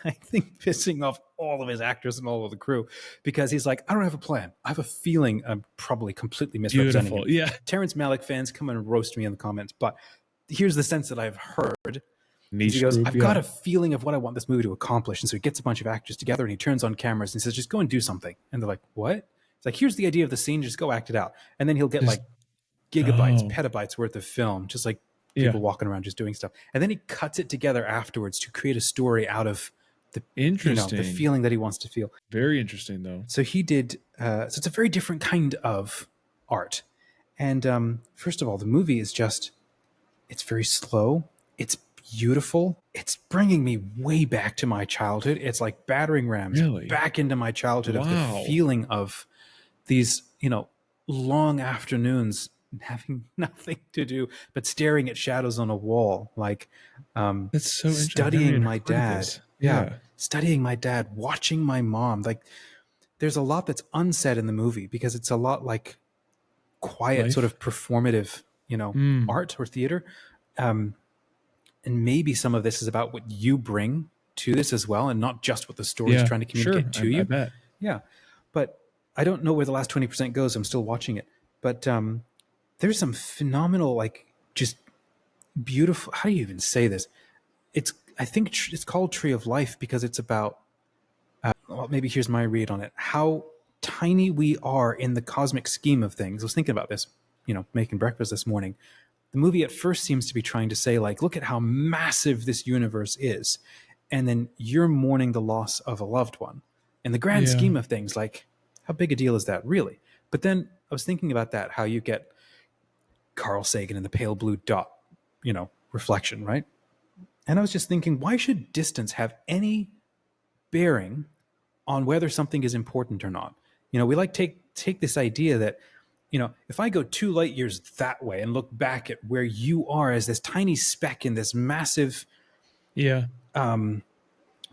[SPEAKER 1] I think, pissing off all of his actors and all of the crew because he's like, I don't have a plan. I have a feeling I'm probably completely misrepresenting him.
[SPEAKER 2] Yeah.
[SPEAKER 1] Terrence Malick fans come and roast me in the comments, but here's the sense that I've heard. He goes, I've got a feeling of what I want this movie to accomplish. And so he gets a bunch of actors together and he turns on cameras and he says, just go and do something. And they're like, what? It's like, here's the idea of the scene. Just go act it out. And then he'll get like gigabytes, petabytes worth of film, just like people walking around just doing stuff. And then he cuts it together afterwards to create a story out of the,
[SPEAKER 2] interesting,
[SPEAKER 1] the feeling that he wants to feel.
[SPEAKER 2] Very interesting though.
[SPEAKER 1] So he did, so it's a very different kind of art. And first of all, the movie is just, it's very slow. It's beautiful. It's bringing me way back to my childhood. It's like battering rams back into my childhood of the feeling of these, long afternoons having nothing to do but staring at shadows on a wall, like
[SPEAKER 2] that's so
[SPEAKER 1] studying my dad. Studying my dad, watching my mom. Like there's a lot that's unsaid in the movie because it's a lot like quiet, sort of performative, art or theater. And maybe some of this is about what you bring to this as well, and not just what the story is trying to communicate to you.
[SPEAKER 2] I bet.
[SPEAKER 1] Yeah. But I don't know where the last 20% goes. I'm still watching it. But there's some phenomenal, like, just beautiful. How do you even say this? I think it's called Tree of Life because it's about, well, maybe here's my read on it. How tiny we are in the cosmic scheme of things. I was thinking about this, making breakfast this morning. The movie at first seems to be trying to say, like, look at how massive this universe is. And then you're mourning the loss of a loved one. In the grand scheme of things, like, how big a deal is that really? But then I was thinking about that, how you get Carl Sagan in the pale blue dot, reflection, right? And I was just thinking, why should distance have any bearing on whether something is important or not? We like take this idea that, if I go 2 light years that way and look back at where you are as this tiny speck in this massive, what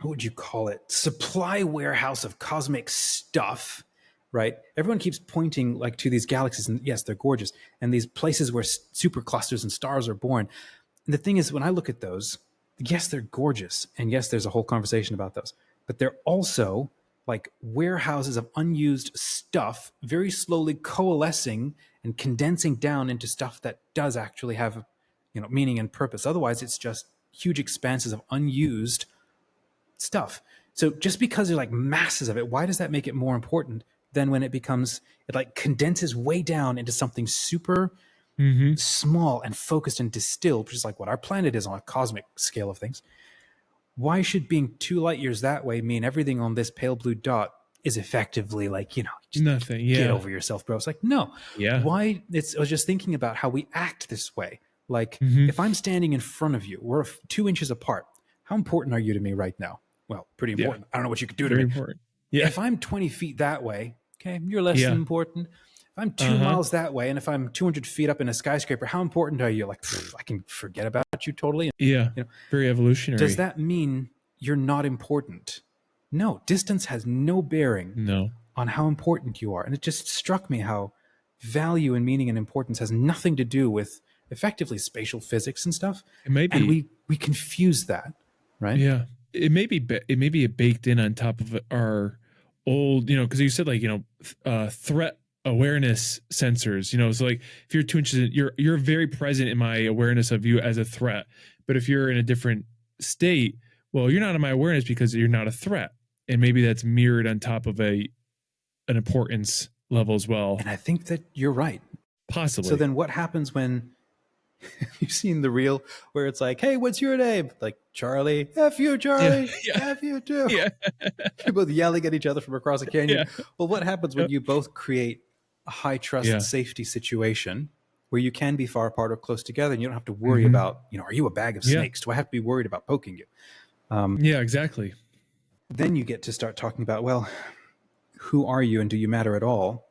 [SPEAKER 1] would you call it? Supply warehouse of cosmic stuff, right? Everyone keeps pointing like to these galaxies, and yes, they're gorgeous, and these places where superclusters and stars are born. And the thing is, when I look at those, yes, they're gorgeous, and yes, there's a whole conversation about those, but they're also like warehouses of unused stuff, very slowly coalescing and condensing down into stuff that does actually have, meaning and purpose. Otherwise, it's just huge expanses of unused stuff. So just because there's like masses of it, why does that make it more important than when it like condenses way down into something super small and focused and distilled, which is like what our planet is on a cosmic scale of things? why should being 2 light years that way mean everything on this pale blue dot is effectively like, just
[SPEAKER 2] nothing.
[SPEAKER 1] Get over yourself, bro. It's like, no.
[SPEAKER 2] Yeah.
[SPEAKER 1] Why? I was just thinking about how we act this way. Like, if I'm standing in front of you, we're 2 inches apart. How important are you to me right now? Well, pretty important. I don't know what you could do to me.
[SPEAKER 2] Important. Yeah.
[SPEAKER 1] If I'm 20 feet that way, okay, you're less than important. If I'm 2 miles that way, and if I'm 200 feet up in a skyscraper, how important are you? Like, I can forget about you totally.
[SPEAKER 2] Yeah. Very evolutionary.
[SPEAKER 1] Does that mean you're not important? No, distance has no bearing on how important you are. And it just struck me how value and meaning and importance has nothing to do with effectively spatial physics and stuff.
[SPEAKER 2] It may be.
[SPEAKER 1] And we confuse that, right?
[SPEAKER 2] Yeah. It may be baked in on top of our old, because you said like, threat awareness sensors, so like if you're 2 inches, you're very present in my awareness of you as a threat. But if you're in a different state, well, you're not in my awareness because you're not a threat. And maybe that's mirrored on top of an importance level as well.
[SPEAKER 1] And I think that you're right.
[SPEAKER 2] Possibly.
[SPEAKER 1] So then what happens when you've seen the reel where it's like, hey, what's your name? Like, Charlie. F you, Charlie. F you too.
[SPEAKER 2] Yeah.
[SPEAKER 1] You're both yelling at each other from across a canyon. Well, what happens when you both create a high trust safety situation where you can be far apart or close together and you don't have to worry about, are you a bag of snakes? Do I have to be worried about poking you?
[SPEAKER 2] Yeah, exactly.
[SPEAKER 1] Then you get to start talking about, well, who are you and do you matter at all?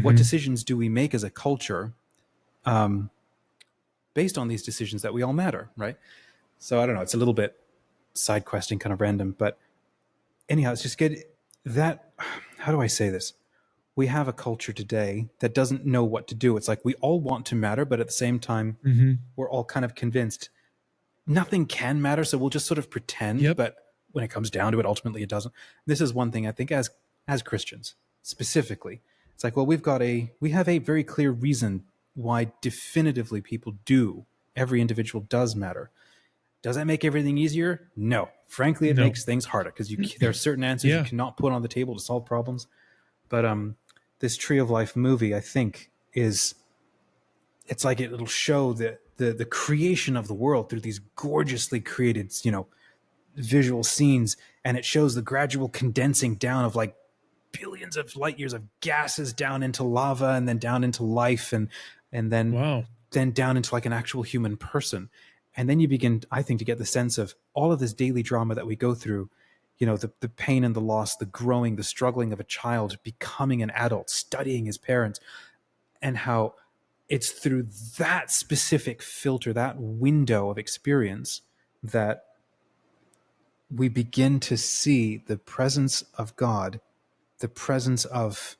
[SPEAKER 1] What decisions do we make as a culture based on these decisions that we all matter, right? So I don't know, it's a little bit side questing, kind of random, but anyhow, it's just good that, how do I say this? We have a culture today that doesn't know what to do. It's like we all want to matter, but at the same time, we're all kind of convinced nothing can matter, so we'll just sort of pretend, but when it comes down to it, ultimately it doesn't. This is one thing I think as Christians, specifically, it's like, well, we have a very clear reason why definitively people do. Every individual does matter. Does that make everything easier? No. Frankly, it makes things harder because there are certain answers you cannot put on the table to solve problems. But this Tree of Life movie, I think, it's like it'll show the creation of the world through these gorgeously created, visual scenes, and it shows the gradual condensing down of like billions of light years of gases down into lava and then down into life and then down into like an actual human person. And then you begin, I think, to get the sense of all of this daily drama that we go through, the pain and the loss, the growing, the struggling of a child becoming an adult, studying his parents, and how it's through that specific filter, that window of experience, that we begin to see the presence of God, the presence of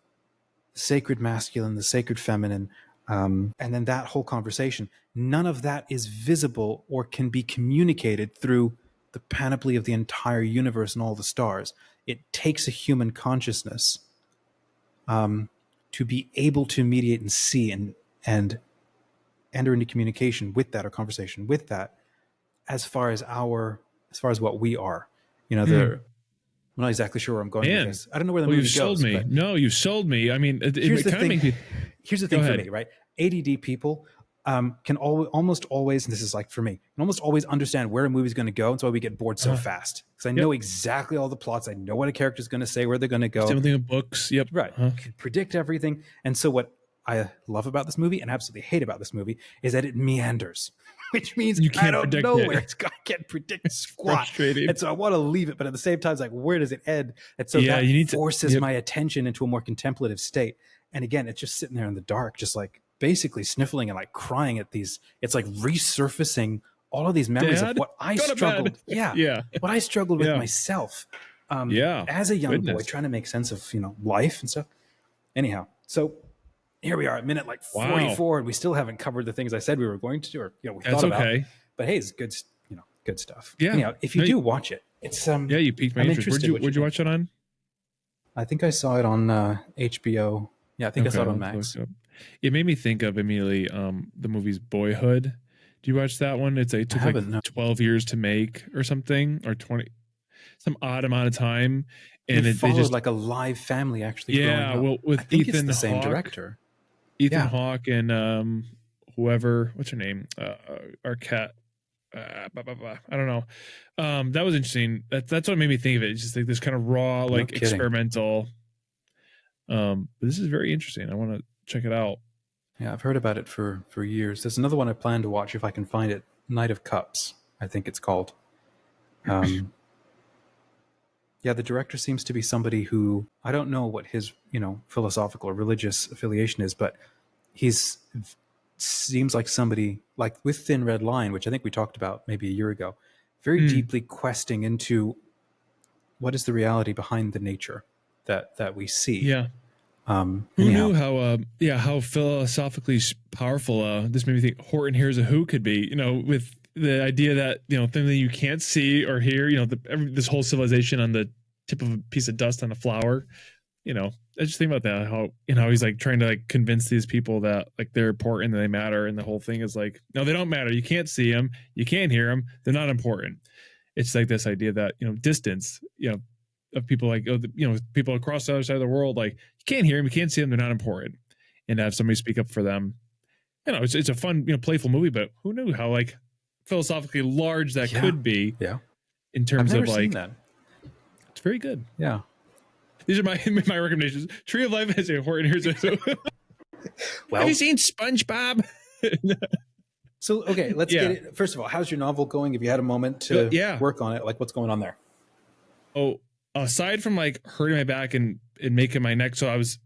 [SPEAKER 1] the sacred masculine, the sacred feminine, and then that whole conversation. None of that is visible or can be communicated through the panoply of the entire universe and all the stars. It takes a human consciousness to be able to mediate and see and enter into communication with that or conversation with that, as far as what we are. I'm not exactly sure where I'm going with this. I don't know where the movie goes.
[SPEAKER 2] Sold me. No, you sold me. I mean,
[SPEAKER 1] here's the thing. Here's the thing for me, right? ADD people can almost always, and this is like for me, can almost always understand where a movie's going to go. That's why we get bored so fast. Because I know exactly all the plots. I know what a character's going to say, where they're going to go.
[SPEAKER 2] Same thing in books. Yep.
[SPEAKER 1] Right. Can predict everything. And so what I love about this movie and absolutely hate about this movie is that it meanders. Which means I don't know where it's going to predict squat. And so I want to leave it, but at the same time, it's like, where does it end? And so that forces my attention into a more contemplative state. And again, it's just sitting there in the dark, just like basically sniffling and like crying at these. It's like resurfacing all of these memories of what I struggled. What I struggled with myself. As a young boy, trying to make sense of life and stuff. Anyhow, so here we are at minute like 44, and we still haven't covered the things I said we were going to do, or we thought about. Okay. But hey, it's good, good stuff. Yeah. Anyhow, if you do watch it, it's
[SPEAKER 2] you piqued my interest. Where'd you watch it on?
[SPEAKER 1] I think I saw it on HBO. Yeah, I think I saw it on Max.
[SPEAKER 2] It made me think of immediately the movie's Boyhood. Do you watch that one? It took like 12 years to make or something, or 20, some odd amount of time. And
[SPEAKER 1] they followed like a live family actually.
[SPEAKER 2] Yeah, well, with Ethan
[SPEAKER 1] the same director.
[SPEAKER 2] Ethan Hawke and whoever, what's her name? Arquette. I don't know. That was interesting. That's what made me think of it. It's just like this kind of raw, like experimental. But this is very interesting. I want to check it out.
[SPEAKER 1] Yeah, I've heard about it for years. There's another one I plan to watch if I can find it. Knight of Cups, I think it's called. Yeah, the director seems to be somebody who, I don't know what his, philosophical or religious affiliation is, but seems like somebody like with Thin Red Line, which I think we talked about maybe a year ago, very deeply questing into what is the reality behind the nature that we see.
[SPEAKER 2] Yeah. Who knew how philosophically powerful this made me think Horton Hears a Who could be, with the idea that, thing that you can't see or hear, this whole civilization on the tip of a piece of dust on a flower, I just think about that, how, he's like trying to like convince these people that like they're important and they matter. And the whole thing is like, no, they don't matter. You can't see them. You can't hear them. They're not important. It's like this idea that, distance, of people like, people across the other side of the world, like you can't hear them, you can't see them, they're not important. And to have somebody speak up for them, it's a fun, playful movie, but who knew how like philosophically large that could be in terms of like,
[SPEAKER 1] that.
[SPEAKER 2] It's very good.
[SPEAKER 1] Yeah.
[SPEAKER 2] These are my recommendations. Tree of Life has a Horton Hears a Who.
[SPEAKER 1] Well,
[SPEAKER 2] have you seen SpongeBob?
[SPEAKER 1] So, okay, let's get it. First of all, how's your novel going? Have you had a moment to work on it? Like what's going on there?
[SPEAKER 2] Oh, aside from like hurting my back and making my neck, that was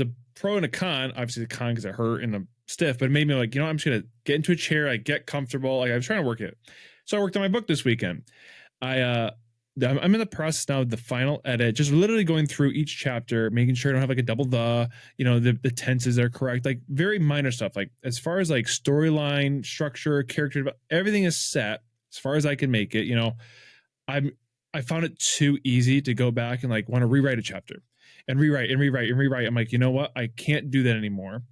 [SPEAKER 2] a pro and a con. Obviously the con because it hurt and I'm stiff, but it made me like, I'm just gonna get into a chair, like get comfortable. Like I was trying to work it. So I worked on my book this weekend. I'm in the process now of the final edit, just literally going through each chapter, making sure I don't have like a double the tenses are correct, like very minor stuff. Like as far as like storyline, structure, character, everything is set as far as I can make it. I found it too easy to go back and like want to rewrite a chapter and rewrite. I'm like, you know what? I can't do that anymore.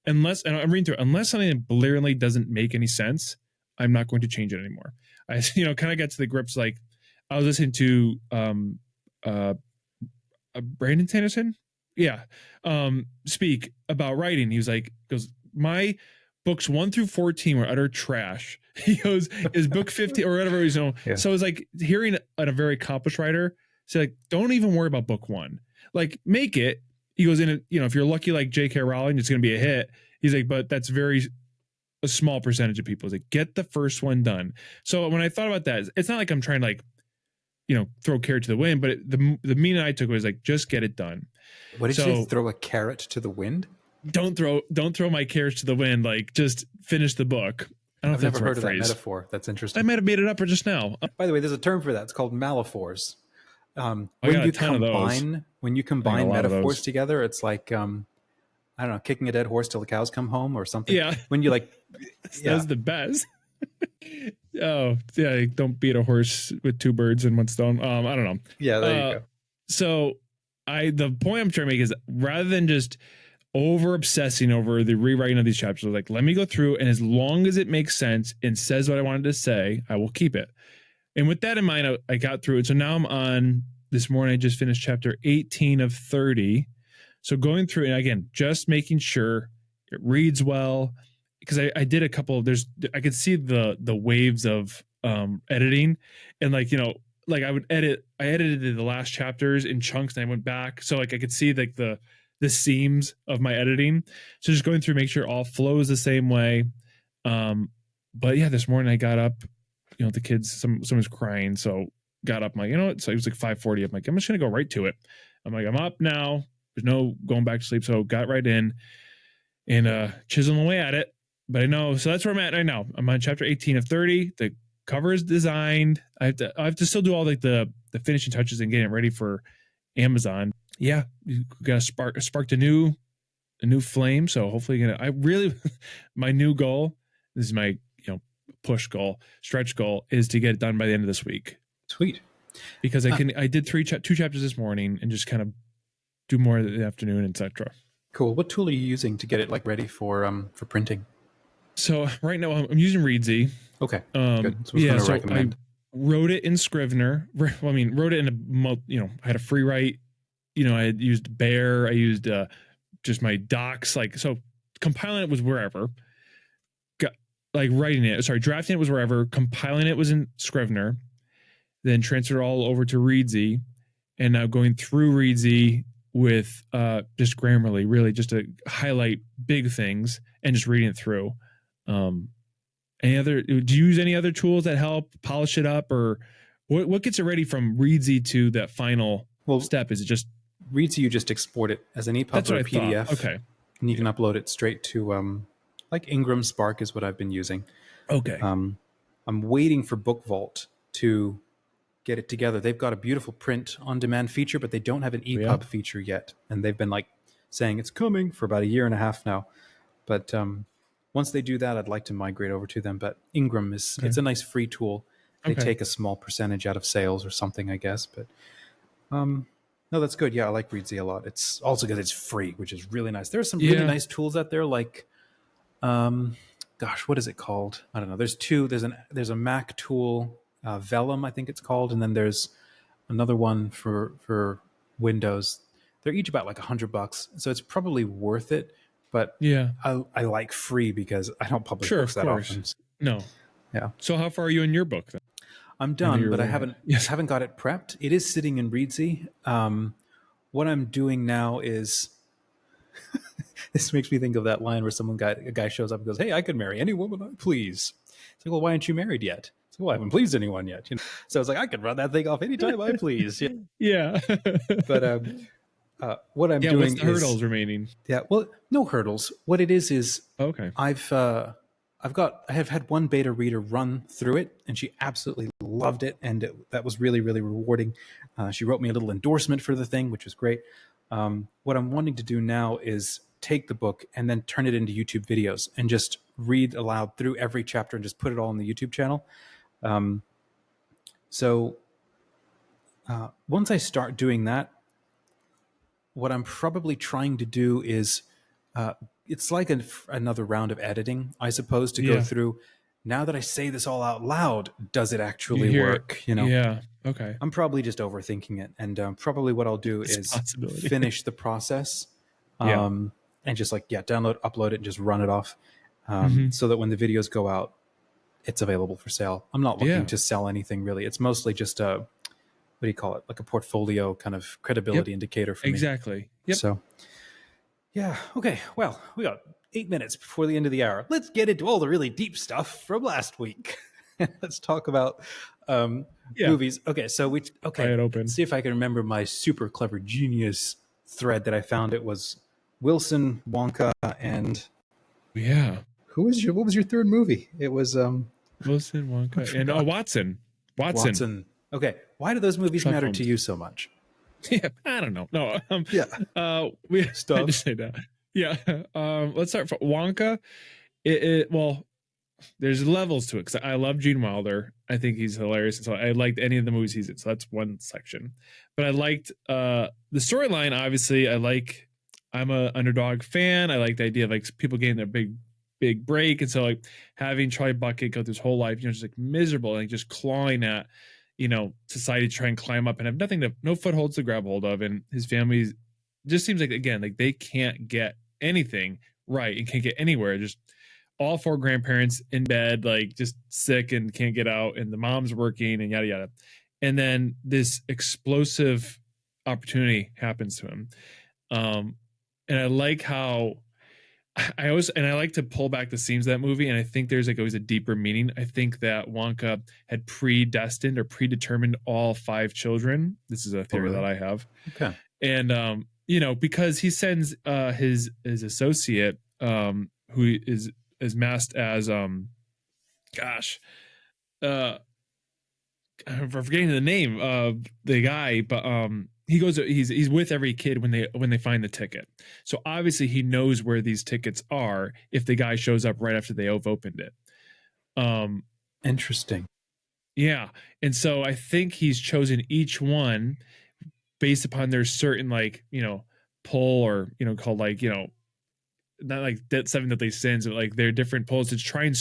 [SPEAKER 2] And I'm reading through it, unless something blatantly doesn't make any sense, I'm not going to change it anymore. I, kind of got to the grips. Like I was listening to, Brandon Sanderson. Yeah. Speak about writing. He was like, my books 1 through 14 were utter trash. He goes, is book 50 or whatever, So it's like hearing a very accomplished writer say like, don't even worry about book 1. Like make it. He goes in, if you're lucky, like J.K. Rowling, it's going to be a hit. He's like, but that's a small percentage of people. He's like, get the first one done. So when I thought about that, it's not like I'm trying to like, throw carrot to the wind, but the meaning I took was like, just get it done.
[SPEAKER 1] What did you throw a carrot to the wind?
[SPEAKER 2] Don't throw my carrots to the wind. Like just finish the book.
[SPEAKER 1] I've never heard of that metaphor. That's interesting.
[SPEAKER 2] I might have made it up for just now.
[SPEAKER 1] By the way, there's a term for that. It's called malaphors. When you combine metaphors together, it's like, I don't know, kicking a dead horse till the cows come home or something.
[SPEAKER 2] Yeah.
[SPEAKER 1] When you like,
[SPEAKER 2] that's the best. Oh yeah. Don't beat a horse with 2 birds in 1 stone. I don't know.
[SPEAKER 1] Yeah. There you go.
[SPEAKER 2] So the point I'm trying to make is rather than just over obsessing over the rewriting of these chapters, like let me go through, and as long as it makes sense and says what I wanted to say, I will keep it. And with that in mind, I got through it. So now I'm on this morning. I just finished chapter 18 of 30. So going through and again, just making sure it reads well, because I did a couple. I could see the waves of editing, and like I edited the last chapters in chunks, and I went back, so like I could see like the seams of my editing. So just going through, make sure it all flows the same way. But yeah, this morning I got up, the kids, someone's crying. So got up, I'm like, so it was like 5:40. I'm like, I'm just going to go right to it. I'm like, I'm up now. There's no going back to sleep. So got right in and chiseling away at it. But I know, so that's where I'm at right now. I'm on chapter 18 of 30. The cover is designed. I have to still do all like the finishing touches and getting it ready for Amazon. Yeah, you got sparked a new flame. So hopefully, my new goal. This is my push goal, stretch goal, is to get it done by the end of this week.
[SPEAKER 1] Sweet,
[SPEAKER 2] because I did 2 chapters this morning and just kind of do more in the afternoon, etc.
[SPEAKER 1] Cool. What tool are you using to get it like ready for printing?
[SPEAKER 2] So right now I'm using Reedsy.
[SPEAKER 1] Okay. Good.
[SPEAKER 2] So I wrote it in Scrivener. Well, I mean, wrote it in I had a free write. I had used Bear. I used just my docs. Like, so compiling it was wherever. like drafting it was wherever, compiling it was in Scrivener, then transferred it all over to Readsy, and now going through Readsy with just Grammarly, really just to highlight big things and just reading it through. Do you use any other tools that help polish it up, or what gets it ready from Readsy to that final step? Is it just
[SPEAKER 1] Readsy? You just export it as an EPUB or a PDF.
[SPEAKER 2] Thought. Okay.
[SPEAKER 1] And you can upload it straight to like Ingram Spark is what I've been using.
[SPEAKER 2] Okay.
[SPEAKER 1] I'm waiting for BookVault to get it together. They've got a beautiful print on demand feature, but they don't have an EPUB feature yet. And they've been like saying it's coming for about a year and a half now. But once they do that, I'd like to migrate over to them. But Ingram it's a nice free tool. They take a small percentage out of sales or something, I guess. But no, that's good. Yeah, I like Readsy a lot. It's also because it's free, which is really nice. There are some really nice tools out there, like, what is it called? I don't know. There's two. There's a Mac tool, Vellum, I think it's called, and then there's another one for Windows. They're each about like $100, so it's probably worth it. But I like free because I don't publish books that often.
[SPEAKER 2] No.
[SPEAKER 1] Yeah.
[SPEAKER 2] So how far are you in your book then?
[SPEAKER 1] I'm done, but I haven't got it prepped. It is sitting in Readsy. What I'm doing now is this makes me think of that line where a guy shows up and goes, "Hey, I can marry any woman I please." It's like, well, why aren't you married yet? It's like, well, I haven't pleased anyone yet. So it's like, I can run that thing off anytime I please.
[SPEAKER 2] Yeah.
[SPEAKER 1] But what I'm doing
[SPEAKER 2] what's the hurdles remaining?
[SPEAKER 1] Yeah, well, no hurdles. What it is
[SPEAKER 2] okay.
[SPEAKER 1] I have had one beta reader run through it, and she absolutely loved it, and that was really, really rewarding. She wrote me a little endorsement for the thing, which was great. What I'm wanting to do now is take the book and then turn it into YouTube videos and just read aloud through every chapter and just put it all on the YouTube channel. So once I start doing that, what I'm probably trying to do is it's like another round of editing, I suppose, to go through. Now that I say this all out loud, does it actually work?
[SPEAKER 2] Yeah. Okay.
[SPEAKER 1] I'm probably just overthinking it, and probably what I'll do is finish the process, and just download, upload it, and just run it off, so that when the videos go out, it's available for sale. I'm not looking to sell anything really. It's mostly just what do you call it? Like a portfolio kind of credibility indicator for me.
[SPEAKER 2] Exactly. Yep.
[SPEAKER 1] So. Yeah. Okay. Well, we got 8 minutes before the end of the hour. Let's get into all the really deep stuff from last week. Let's talk about movies. Okay. So let's see if I can remember my super clever genius thread that I found. It was Wilson, Wonka, and what was your third movie? It was
[SPEAKER 2] Wilson, Wonka, and Watson.
[SPEAKER 1] Okay. Why do those movies matter to you so much?
[SPEAKER 2] Yeah, I don't know. No. We
[SPEAKER 1] stuff.
[SPEAKER 2] to say that. Yeah. Let's start from Wonka. Well, there's levels to it because I love Gene Wilder. I think he's hilarious. So I liked any of the movies he's in. So that's one section. But I liked the storyline. Obviously, I'm a underdog fan. I like the idea of like people getting their big break, and so like having Charlie Bucket go through his whole life, just like miserable and like, just clawing at society to try and climb up and have no footholds to grab hold of. And his family just seems like, again, like they can't get anything right and can't get anywhere. Just all four grandparents in bed, like just sick and can't get out. And the mom's working and yada, yada. And then this explosive opportunity happens to him. And I like how I like to pull back the seams of that movie, and I think there's like always a deeper meaning. I think that Wonka had predestined or predetermined all 5 children. This is a theory that I have.
[SPEAKER 1] Okay.
[SPEAKER 2] And because he sends his associate, who is masked as I'm forgetting the name of the guy, but he's with every kid when they find the ticket. So obviously he knows where these tickets are if the guy shows up right after they've opened it.
[SPEAKER 1] Interesting.
[SPEAKER 2] Yeah. And so I think he's chosen each one based upon their certain pull or called not like that 7 deadly sins, but like their different pulls to try and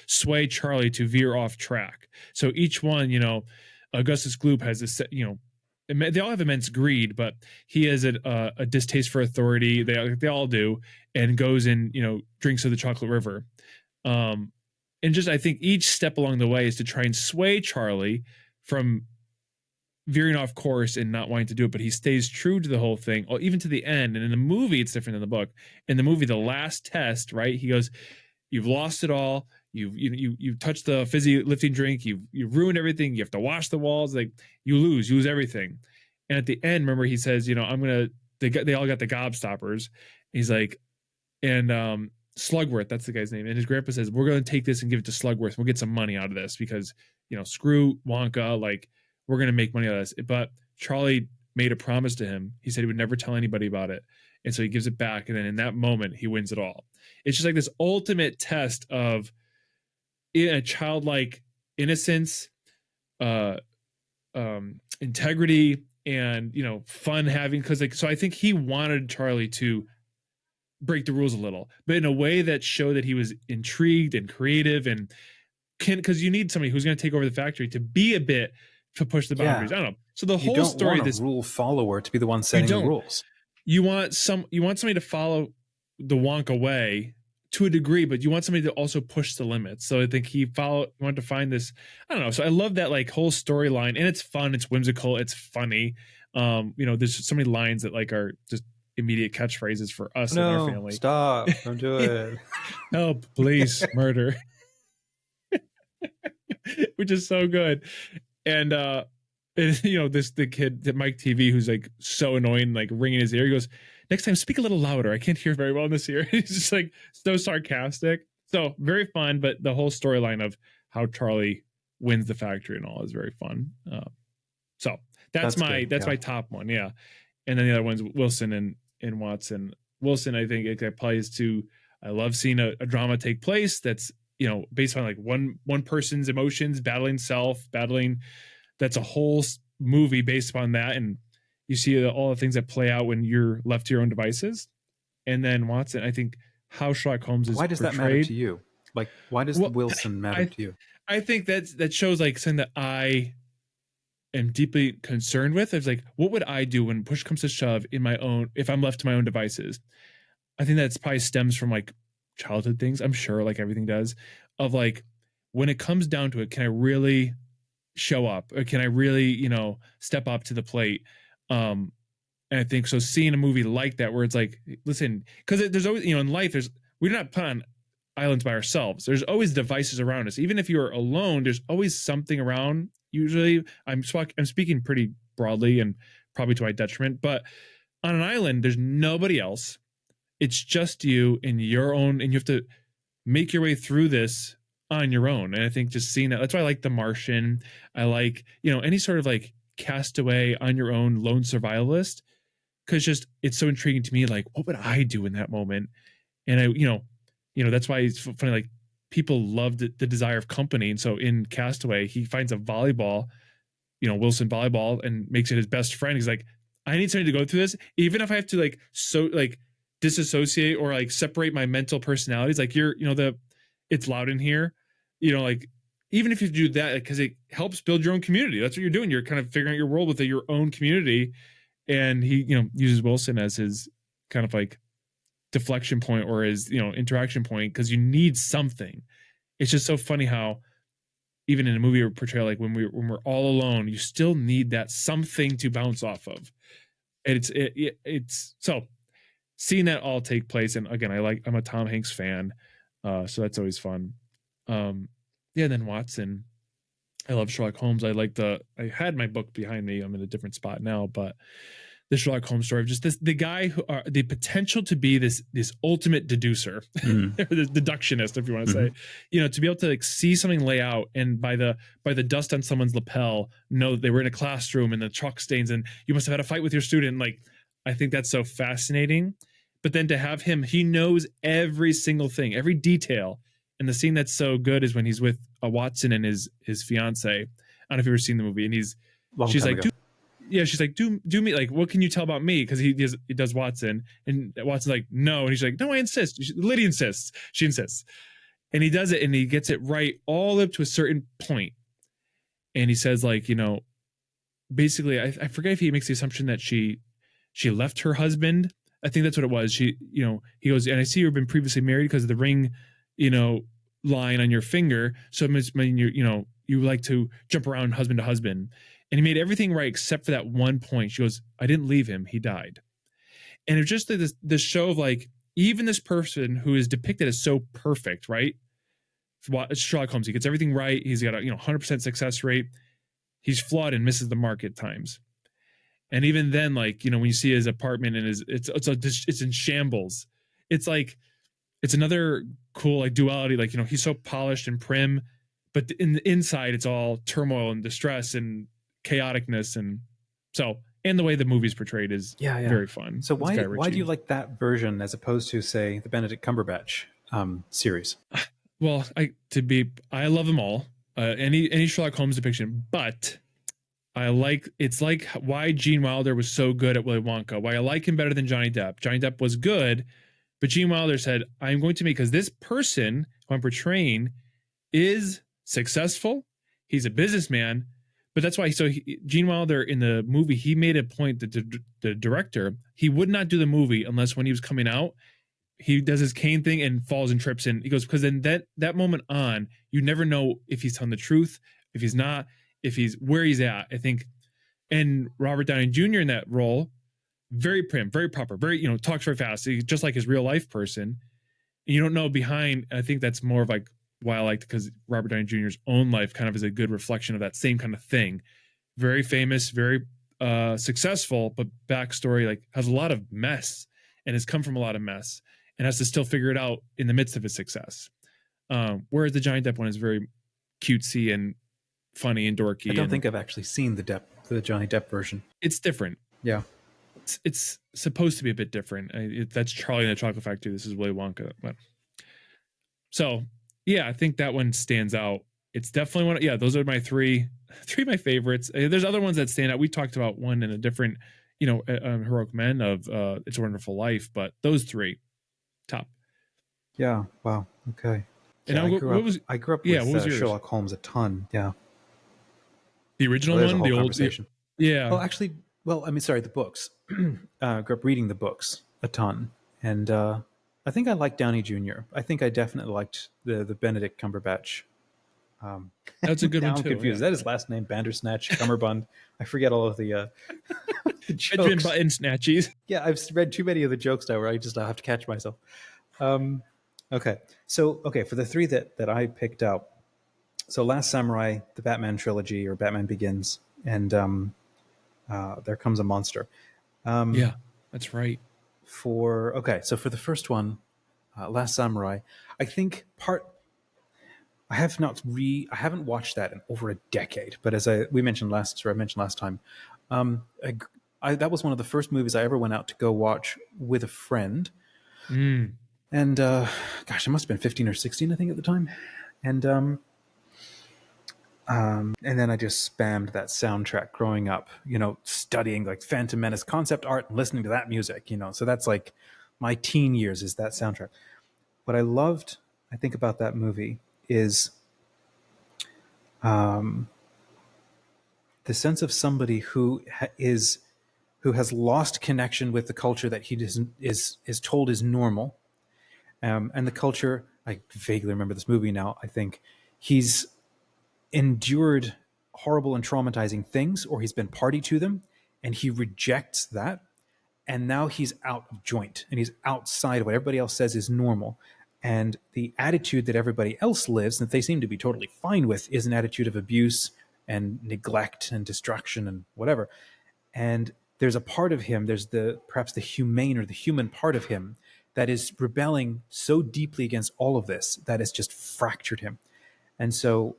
[SPEAKER 2] sway Charlie to veer off track. So each one, Augustus Gloop has this, they all have immense greed, but he has a distaste for authority. They all do, and goes and drinks of the chocolate river. And just, I think each step along the way is to try and sway Charlie from veering off course and not wanting to do it, but he stays true to the whole thing, or even to the end. And in the movie, it's different than the book. In the movie, the last test, right? He goes, "You've lost it all. You've touched the fizzy lifting drink. You've ruined everything. You have to wash the walls. Like, you lose everything." And at the end, remember, he says, "You know, they all got the gobstoppers." He's like, and Slugworth, that's the guy's name. And his grandpa says, "We're going to take this and give it to Slugworth. We'll get some money out of this because, you know, screw Wonka. Like, we're going to make money out of this." But Charlie made a promise to him. He said he would never tell anybody about it. And so he gives it back. And then in that moment, he wins it all. It's just like this ultimate test of a childlike innocence, integrity, and, you know, fun having. Because, like, so I think he wanted Charlie to break the rules a little, but in a way that showed that he was intrigued and creative, and because you need somebody who's going to take over the factory to be a bit, to push the boundaries. I don't know. So the whole story,
[SPEAKER 1] want a rule follower to be the one setting the rules.
[SPEAKER 2] You want somebody to follow the Wonka way to a degree, but you want somebody to also push the limits. So I think he wanted to find this. I don't know. So I love that, like, whole storyline, and it's fun, it's whimsical, it's funny. You know, there's so many lines that, like, are just immediate catchphrases for us and our family.
[SPEAKER 1] Stop! Don't do it.
[SPEAKER 2] Help! Police! Murder! Which is so good. And you know, the kid, the Mike TV, who's like so annoying, like ringing his ear. He goes, "Next time, speak a little louder. I can't hear very well in this ear." He's just like so sarcastic. So very fun, but the whole storyline of how Charlie wins the factory and all is very fun. So that's my top one. Yeah. And then the other one's Wilson and Watson. Wilson, I think it applies to, I love seeing a drama take place that's, you know, based on like one person's emotions, battling self, that's a whole movie based upon that. And you see all the things that play out when you're left to your own devices. And then Watson, I think how Sherlock Holmes is
[SPEAKER 1] portrayed. Why does that matter to you? Like, why does Wilson matter to you?
[SPEAKER 2] I think that shows like something that I am deeply concerned with. It's like, what would I do when push comes to shove in my own, if I'm left to my own devices? I think that's probably stems from like childhood things. I'm sure, like everything does, of like, when it comes down to it, can I really show up, or can I really, you know, step up to the plate? And I think so, seeing a movie like that, where it's like, listen, because there's always, you know, in life, we're not put on islands by ourselves. There's always devices around us. Even if you're alone, there's always something around. Usually, I'm speaking pretty broadly and probably to my detriment, but on an island, there's nobody else. It's just you and your own, and you have to make your way through this on your own. And I think just seeing that's why I like The Martian. I like, you know, any sort of like castaway on your own lone survivalist, because just it's so intriguing to me. Like, what would I do in that moment? And I, you know, that's why it's funny. Like, people loved the desire of company, and so in Castaway, he finds a volleyball, you know, Wilson volleyball, and makes it his best friend. He's like, I need somebody to go through this, even if I have to like disassociate or like separate my mental personalities. Like, you're, you know, it's loud in here, you know, like, even if you do that, because it helps build your own community. That's what you're doing. You're kind of figuring out your world with your own community. And he, you know, uses Wilson as his kind of like deflection point, or his, you know, interaction point, because you need something. It's just so funny how even in a movie or portrayal, like when we're all alone, you still need that something to bounce off of. And it's so seeing that all take place. And again, I'm a Tom Hanks fan, so that's always fun. Yeah, and then Watson, I love Sherlock Holmes. I had my book behind me. I'm in a different spot now, but the Sherlock Holmes story of just the guy who the potential to be this ultimate deducer, the deductionist, if you want to say, you know, to be able to like see something lay out, and by the dust on someone's lapel, know that they were in a classroom and the chalk stains, and you must have had a fight with your student. Like, I think that's so fascinating. But then to have him, he knows every single thing, every detail. And the scene that's so good is when he's with Watson and his fiance. I don't know if you've ever seen the movie, and she's like, she's like, do me, like, what can you tell about me? Because he does Watson, and Watson's like, no, and he's like, no, I insist. Liddy insists. She insists, and he does it, and he gets it right all up to a certain point. And he says, like, you know, basically, I forget if he makes the assumption that she left her husband. I think that's what it was. She, you know, he goes, and I see you've been previously married, because the ring, you know, line on your finger. So it must mean you like to jump around husband to husband. And he made everything right except for that one point. She goes, I didn't leave him. He died. And it's just this show of like, even this person who is depicted as so perfect, right? It's Sherlock Holmes. He gets everything right. He's got a 100% success rate. He's flawed and misses the mark at times. And even then, like, when you see his apartment and it's in shambles. It's like, it's another cool like duality. Like, he's so polished and prim, but in the inside, it's all turmoil and distress and chaoticness. And the way the movie's portrayed is very fun.
[SPEAKER 1] So why do you like that version as opposed to, say, the Benedict Cumberbatch series?
[SPEAKER 2] Well, I love them all. Any Sherlock Holmes depiction, but it's like why Gene Wilder was so good at Willy Wonka. Why I like him better than Johnny Depp. Johnny Depp was good, but Gene Wilder said, I'm going to make, because this person who I'm portraying is successful. He's a businessman. But that's why, Gene Wilder in the movie, he made a point that the director, he would not do the movie unless when he was coming out, he does his cane thing and falls and trips in. He goes, because then that moment on, you never know if he's telling the truth, if he's not, if he's where he's at, I think. And Robert Downey Jr. in that role, very prim, very proper, very, talks very fast, just like his real life person. And you don't know behind, I think that's more of like, why I liked it, because Robert Downey Jr.'s own life kind of is a good reflection of that same kind of thing. Very famous, very successful, but backstory like has a lot of mess and has come from a lot of mess and has to still figure it out in the midst of his success. Whereas the Johnny Depp one is very cutesy and funny and dorky.
[SPEAKER 1] I don't think I've actually seen the Johnny Depp version.
[SPEAKER 2] It's different.
[SPEAKER 1] Yeah.
[SPEAKER 2] It's supposed to be a bit different. That's Charlie and the Chocolate Factory. This is Willy Wonka. But, so yeah, I think that one stands out. It's definitely one. Yeah, those are my three of my favorites. There's other ones that stand out. We talked about one in a different, Heroic Men of It's a Wonderful Life, but those three, top.
[SPEAKER 1] Yeah. Wow. Okay. And I grew up with Sherlock Holmes a ton. Yeah.
[SPEAKER 2] The original one, the old conversation. Yeah.
[SPEAKER 1] Well, actually, the books. Grew up reading the books a ton, and I think I liked Downey Jr. I think I definitely liked the Benedict Cumberbatch.
[SPEAKER 2] That's a good one too.
[SPEAKER 1] I'm confused. Yeah. Is that his last name? Bandersnatch, Cumberbund. I forget all of the jokes.
[SPEAKER 2] Button snatchies.
[SPEAKER 1] Yeah, I've read too many of the jokes now where I have to catch myself. Okay. So, for the three that I picked out. So Last Samurai, the Batman trilogy, or Batman Begins, and There Comes a Monster.
[SPEAKER 2] Yeah, that's right.
[SPEAKER 1] So for the first one, Last Samurai, I think I haven't watched that in over a decade, but as I mentioned last time, that was one of the first movies I ever went out to go watch with a friend. And gosh, I must have been 15 or 16, I think, at the time. And then I just spammed that soundtrack growing up, studying like Phantom Menace concept art and listening to that music, so that's like my teen years is that soundtrack. What I loved, I think, about that movie is the sense of somebody who has lost connection with the culture that he is told is normal. And the culture, I vaguely remember this movie now, I think he's endured horrible and traumatizing things, or he's been party to them, and he rejects that. And now he's out of joint, and he's outside of what everybody else says is normal. And the attitude that everybody else lives, that they seem to be totally fine with, is an attitude of abuse and neglect and destruction and whatever. And there's a part of him, there's perhaps the humane or the human part of him that is rebelling so deeply against all of this that it's just fractured him. And so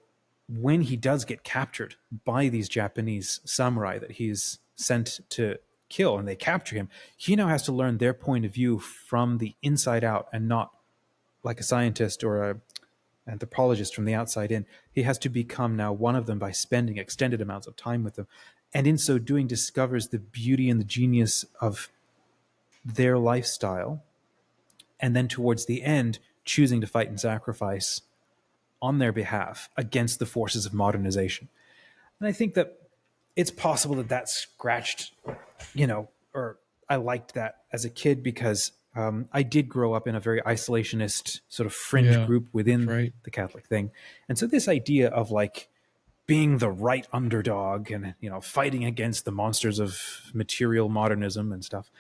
[SPEAKER 1] when he does get captured by these Japanese samurai that he's sent to kill, and they capture him, he now has to learn their point of view from the inside out, and not like a scientist or an anthropologist from the outside in. He has to become now one of them by spending extended amounts of time with them, and in so doing discovers the beauty and the genius of their lifestyle, and then towards the end choosing to fight and sacrifice on their behalf against the forces of modernization. And I think that it's possible that scratched, or I liked that as a kid because I did grow up in a very isolationist sort of fringe group within the Catholic thing. And so this idea of like being the right underdog and, you know, fighting against the monsters of material modernism and stuff,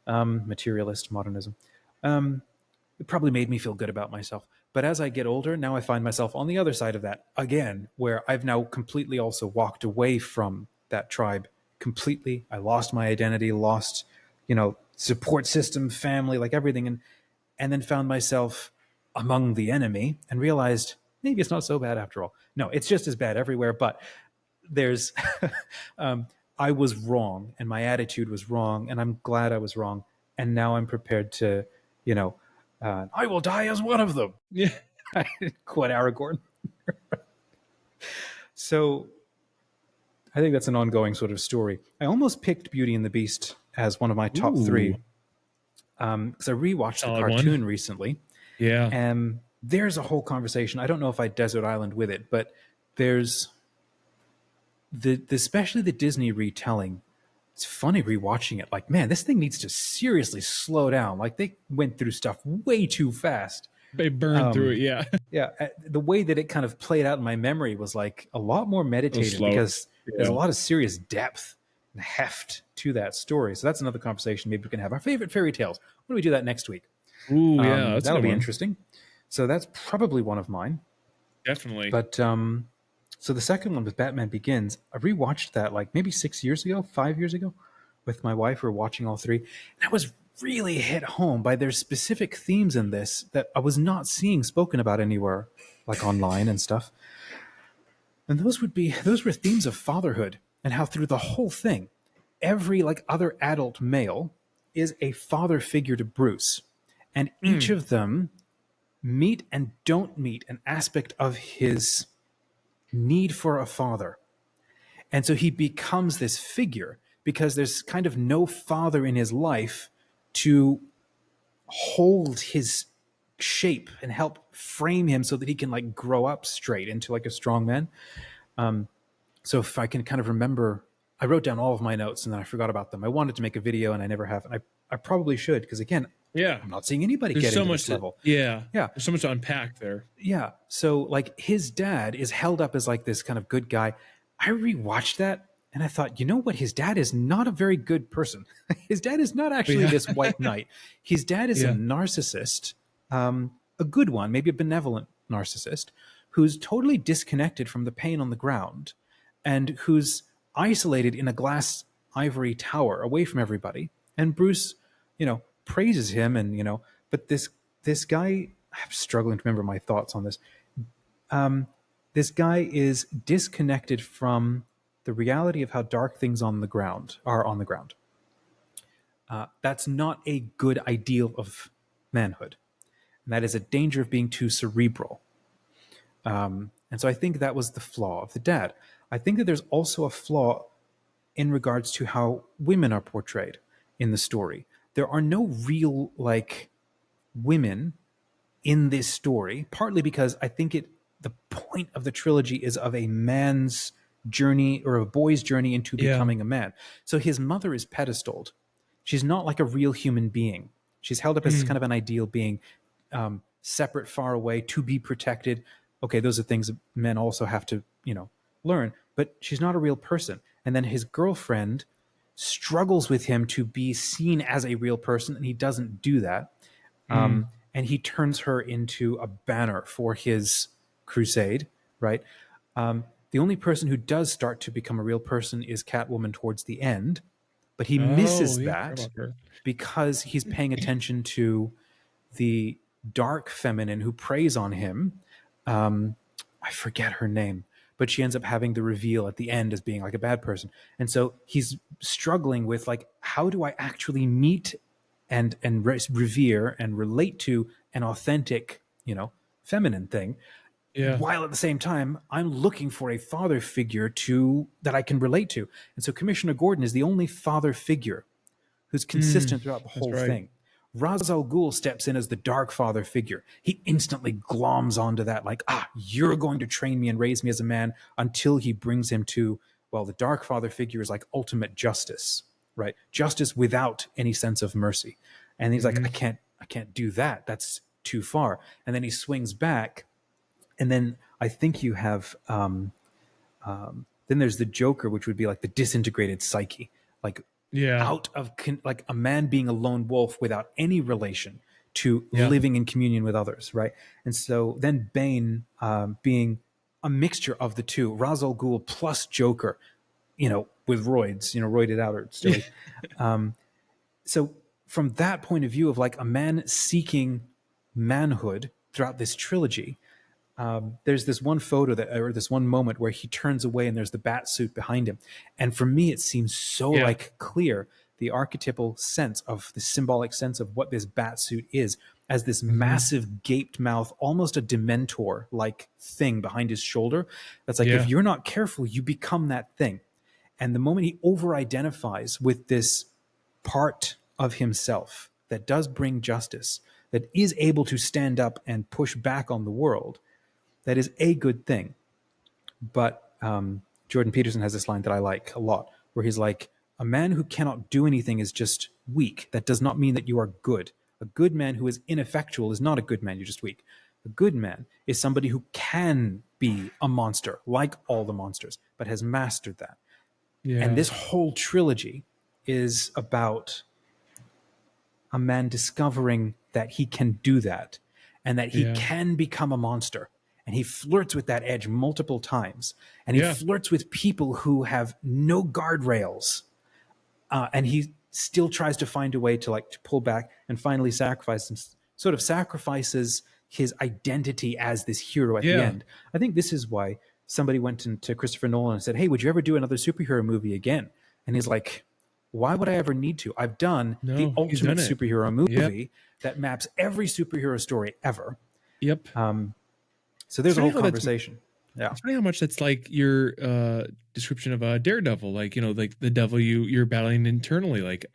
[SPEAKER 1] materialist modernism, it probably made me feel good about myself. But as I get older, now I find myself on the other side of that again, where I've now completely also walked away from that tribe completely. I lost my identity, lost, you know, support system, family, like everything. And then found myself among the enemy and realized maybe it's not so bad after all. No, it's just as bad everywhere. But there's, I was wrong and my attitude was wrong. And I'm glad I was wrong. And now I'm prepared to, you know, I will die as one of them.
[SPEAKER 2] Yeah.
[SPEAKER 1] Quote Aragorn. So I think that's an ongoing sort of story. I almost picked Beauty and the Beast as one of my top three. Because I rewatched the cartoon recently.
[SPEAKER 2] Yeah.
[SPEAKER 1] And there's a whole conversation. I don't know if I'd Desert Island with it, but there's especially the Disney retelling. It's funny rewatching it. Like, man, this thing needs to seriously slow down. Like, they went through stuff way too fast.
[SPEAKER 2] They burned through it, yeah.
[SPEAKER 1] Yeah, the way that it kind of played out in my memory was like a lot more meditated because there's a lot of serious depth and heft to that story. So that's another conversation maybe we can have. Our favorite fairy tales. Why don't we do that next week?
[SPEAKER 2] Ooh, yeah.
[SPEAKER 1] That'll be interesting. So that's probably one of mine.
[SPEAKER 2] Definitely.
[SPEAKER 1] But so the second one was Batman Begins. I rewatched that like maybe 5 years ago with my wife. We were watching all three. And I was really hit home by their specific themes in this that I was not seeing spoken about anywhere, like online and stuff. And those were themes of fatherhood and how through the whole thing, every like other adult male is a father figure to Bruce. And each of them meet and don't meet an aspect of his need for a father. And so he becomes this figure because there's kind of no father in his life to hold his shape and help frame him so that he can like grow up straight into like a strong man. So if I can kind of remember, I wrote down all of my notes and then I forgot about them. I wanted to make a video and I never have. And I probably should, because again, I'm not seeing anybody get into this level.
[SPEAKER 2] Yeah. There's so much to unpack there.
[SPEAKER 1] Yeah. So like his dad is held up as like this kind of good guy. I rewatched that and I thought, you know what? His dad is not a very good person. His dad is not actually this white knight. His dad is a narcissist, a good one, maybe a benevolent narcissist, who's totally disconnected from the pain on the ground and who's isolated in a glass ivory tower away from everybody. And Bruce, you know, praises him and, you know, but this guy, I'm struggling to remember my thoughts on this. This guy is disconnected from the reality of how dark things are on the ground. That's not a good ideal of manhood. And that is a danger of being too cerebral. And so I think that was the flaw of the dad. I think that there's also a flaw in regards to how women are portrayed in the story. There are no real, like, women in this story, partly because I think the point of the trilogy is of a man's journey or a boy's journey into becoming a man. So his mother is pedestaled. She's not like a real human being. She's held up as kind of an ideal being, separate, far away, to be protected. Okay, those are things that men also have to, you know, learn. But she's not a real person. And then his girlfriend struggles with him to be seen as a real person, and he doesn't do that. And he turns her into a banner for his crusade, right? The only person who does start to become a real person is Catwoman towards the end, but he misses that because he's paying attention to the dark feminine who preys on him. I forget her name, but she ends up having the reveal at the end as being like a bad person. And so he's struggling with like, how do I actually meet and revere and relate to an authentic, you know, feminine thing? While at the same time, I'm looking for a father figure that I can relate to. And so Commissioner Gordon is the only father figure who's consistent throughout the whole thing. Ra's al Ghul steps in as the dark father figure. He instantly gloms onto that, like, you're going to train me and raise me as a man, until he brings him to, well, the dark father figure is like ultimate justice, right? Justice without any sense of mercy. And he's like, I can't do that. That's too far. And then he swings back. And then I think you have, then there's the Joker, which would be like the disintegrated psyche, like out of like a man being a lone wolf without any relation to living in communion with others, right? And so then Bane being a mixture of the two, Ra's al Ghul plus Joker, with roids, roided out or still. So from that point of view of like a man seeking manhood throughout this trilogy, there's this one photo or this one moment where he turns away and there's the bat suit behind him. And for me, it seems so like clear, the archetypal sense of the symbolic sense of what this bat suit is, as this massive gaped mouth, almost a Dementor like thing behind his shoulder. That's like, if you're not careful, you become that thing. And the moment he over-identifies with this part of himself that does bring justice, that is able to stand up and push back on the world, that is a good thing. But Jordan Peterson has this line that I like a lot, where he's like, a man who cannot do anything is just weak. That does not mean that you are good. A good man who is ineffectual is not a good man, you're just weak. A good man is somebody who can be a monster, like all the monsters, but has mastered that. Yeah. And this whole trilogy is about a man discovering that he can do that, and that he can become a monster. And he flirts with that edge multiple times. And he flirts with people who have no guardrails. And he still tries to find a way to pull back and finally sacrifices his identity as this hero at the end. I think this is why somebody went into Christopher Nolan and said, hey, would you ever do another superhero movie again? And he's like, why would I ever need to? I've done the ultimate superhero movie that maps every superhero story ever.
[SPEAKER 2] Yep.
[SPEAKER 1] So there's a whole conversation.
[SPEAKER 2] It's funny how much that's like your description of a Daredevil, like the devil you're battling internally. Like,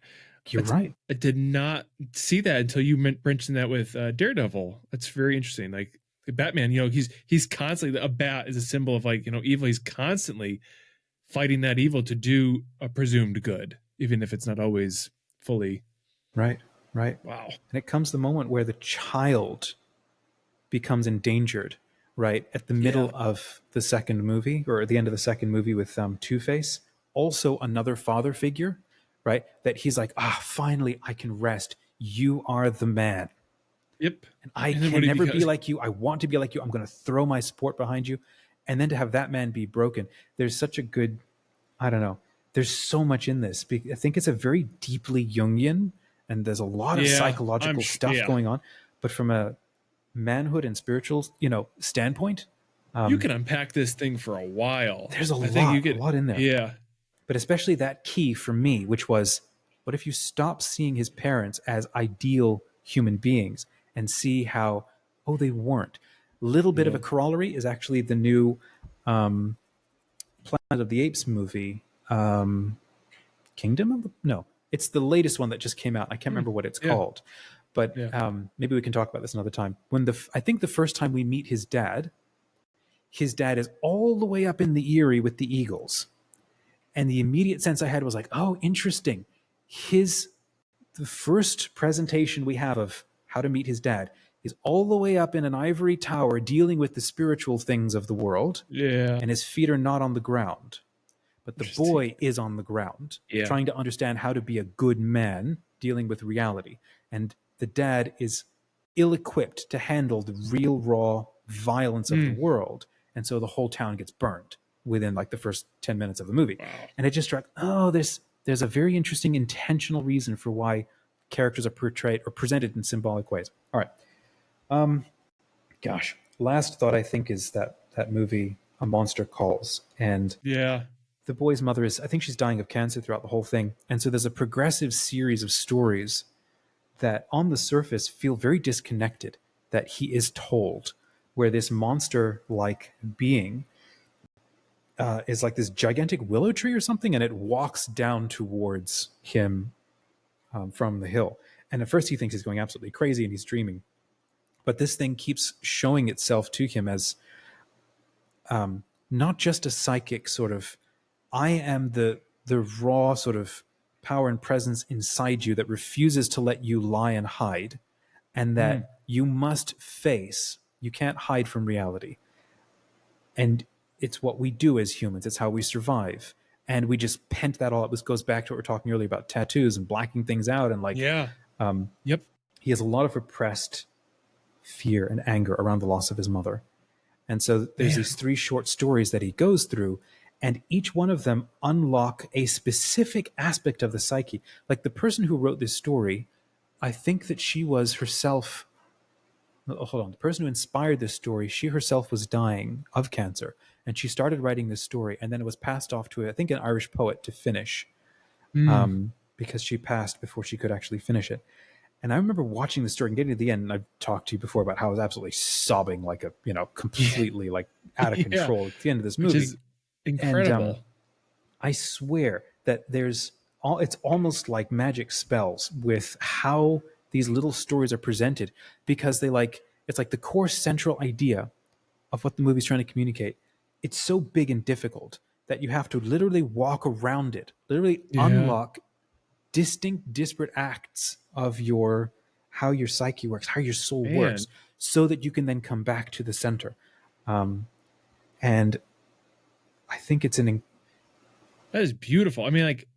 [SPEAKER 1] you're right.
[SPEAKER 2] I did not see that until you mentioned that with Daredevil. That's very interesting. Like Batman, he's constantly, a bat is a symbol of evil. He's constantly fighting that evil to do a presumed good, even if it's not always fully.
[SPEAKER 1] Right. Wow. And it comes the moment where the child becomes endangered. Right at the middle of the second movie, or at the end of the second movie with Two-Face, also another father figure, right? That he's like, finally I can rest. You are the man.
[SPEAKER 2] Yep.
[SPEAKER 1] And I can never be like you. I want to be like you. I'm going to throw my support behind you. And then to have that man be broken, there's such a good, I don't know. There's so much in this. I think it's a very deeply Jungian, and there's a lot of psychological stuff going on. But from a manhood and spiritual, standpoint,
[SPEAKER 2] you can unpack this thing for a while.
[SPEAKER 1] There's a lot in there.
[SPEAKER 2] Yeah.
[SPEAKER 1] But especially that key for me, which was, what if you stop seeing his parents as ideal human beings and see how, they weren't. Little bit of a corollary is actually the new Planet of the Apes movie, it's the latest one that just came out. I can't remember what it's called. But maybe we can talk about this another time. I think the first time we meet his dad is all the way up in the Eyrie with the eagles. And the immediate sense I had was like, oh, interesting. The first presentation we have of how to meet his dad is all the way up in an ivory tower dealing with the spiritual things of the world.
[SPEAKER 2] Yeah.
[SPEAKER 1] And his feet are not on the ground. But the boy is on the ground, trying to understand how to be a good man dealing with reality. And the dad is ill-equipped to handle the real, raw violence of the world. And so the whole town gets burned within the first 10 minutes of the movie. Wow. And it just struck, there's a very interesting intentional reason for why characters are portrayed or presented in symbolic ways. All right. Last thought I think is that movie, A Monster Calls. And the boy's mother I think she's dying of cancer throughout the whole thing. And so there's a progressive series of stories that on the surface feel very disconnected that he is told, where this monster-like being is like this gigantic willow tree or something, and it walks down towards him from the hill. And at first he thinks he's going absolutely crazy and he's dreaming. But this thing keeps showing itself to him as not just a psychic sort of, I am the raw sort of power and presence inside you that refuses to let you lie and hide, and that you must face. You can't hide from reality. And it's what we do as humans. It's how we survive. And we just pent that all up. This goes back to what we were talking earlier about tattoos and blacking things out. And like, he has a lot of repressed fear and anger around the loss of his mother. And so there's these 3 short stories that he goes through, and each one of them unlock a specific aspect of the psyche. Like the person who wrote this story, I think that she was herself, the person who inspired this story, she herself was dying of cancer, and she started writing this story, and then it was passed off to, I think, an Irish poet to finish, because she passed before she could actually finish it. And I remember watching the story and getting to the end, and I've talked to you before about how I was absolutely sobbing like a, completely like out of control at the end of this movie.
[SPEAKER 2] Which is incredible.
[SPEAKER 1] And I swear that it's almost like magic spells with how these little stories are presented, because it's like the core central idea of what the movie's trying to communicate. It's so big and difficult that you have to literally walk around it, literally unlock distinct, disparate acts of how your psyche works, how your soul works, so that you can then come back to the center. And I think it's that
[SPEAKER 2] is beautiful. I mean, like,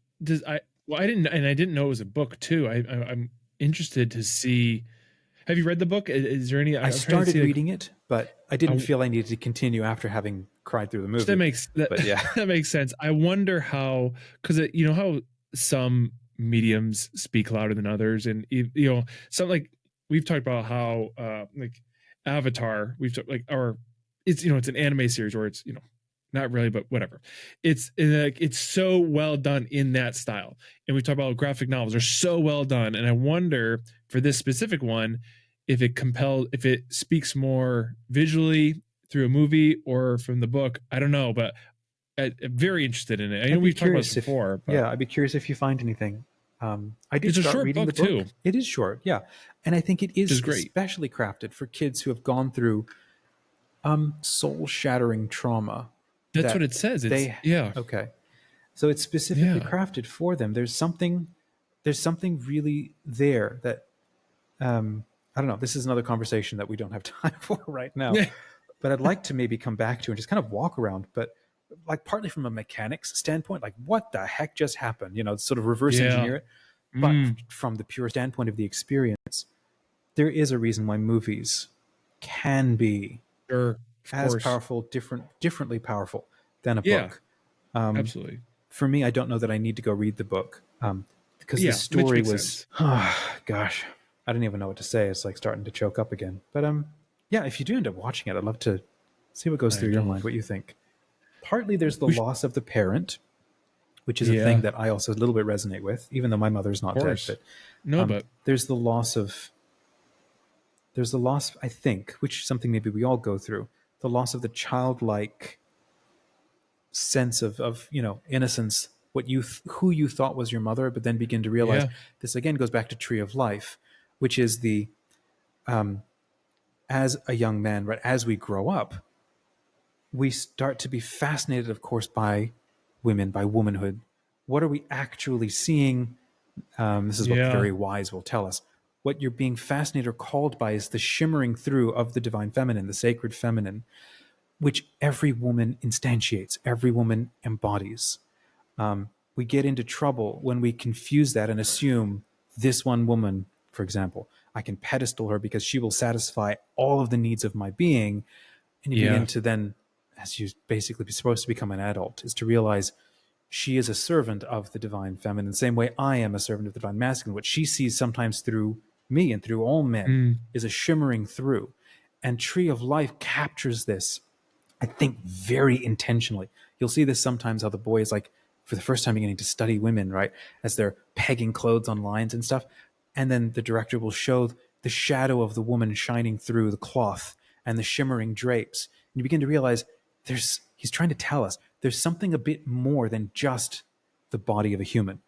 [SPEAKER 2] I didn't know it was a book too. I'm interested to see. Have you read the book? Is there any?
[SPEAKER 1] I started reading it, but I didn't feel I needed to continue after having cried through the movie.
[SPEAKER 2] That makes sense. I wonder how, because how some mediums speak louder than others, and some, like, we've talked about how like Avatar, we've talked, like, or it's it's an anime series, or it's not really, but whatever. It's so well done in that style, and we talk about graphic novels are so well done, and I wonder for this specific one if it speaks more visually through a movie or from the book. I don't know, but I'm very interested in it. I know we've talked about this before. But
[SPEAKER 1] I'd be curious if you find anything. I did start reading the book too. It is short, and I think it is especially crafted for kids who have gone through soul-shattering trauma.
[SPEAKER 2] That's what it says.
[SPEAKER 1] Okay. So it's specifically crafted for them. There's something really there that I don't know. This is another conversation that we don't have time for right now. But I'd like to maybe come back to and just kind of walk around, but like partly from a mechanics standpoint, like what the heck just happened? Sort of reverse engineer it. But from the pure standpoint of the experience, there is a reason why movies can be as powerful, differently powerful than a book.
[SPEAKER 2] Absolutely.
[SPEAKER 1] For me, I don't know that I need to go read the book because the story was, gosh, I don't even know what to say. It's like starting to choke up again. But if you do end up watching it, I'd love to see what goes through your mind, what you think. Partly there's the loss of the parent, which is a thing that I also a little bit resonate with, even though my mother's not dead. But there's the loss, I think, which is something maybe we all go through, the loss of the childlike sense of innocence, who you thought was your mother, but then begin to realize this again goes back to Tree of Life, which is the as a young man, right, as we grow up, we start to be fascinated, of course, by women, by womanhood. What are we actually seeing? This is what Very Wise will tell us. What you're being fascinated or called by is the shimmering through of the divine feminine, the sacred feminine, which every woman instantiates, every woman embodies. We get into trouble when we confuse that and assume this one woman, for example, I can pedestal her because she will satisfy all of the needs of my being. And you begin to then, as you basically be supposed to become an adult, is to realize she is a servant of the divine feminine, the same way I am a servant of the divine masculine. What she sees sometimes through me and through all men is a shimmering through. And Tree of Life captures this, I think, very intentionally. You'll see this sometimes how the boy is like, for the first time beginning to study women, right, as they're pegging clothes on lines and stuff. And then the director will show the shadow of the woman shining through the cloth and the shimmering drapes. And you begin to realize he's trying to tell us there's something a bit more than just the body of a human.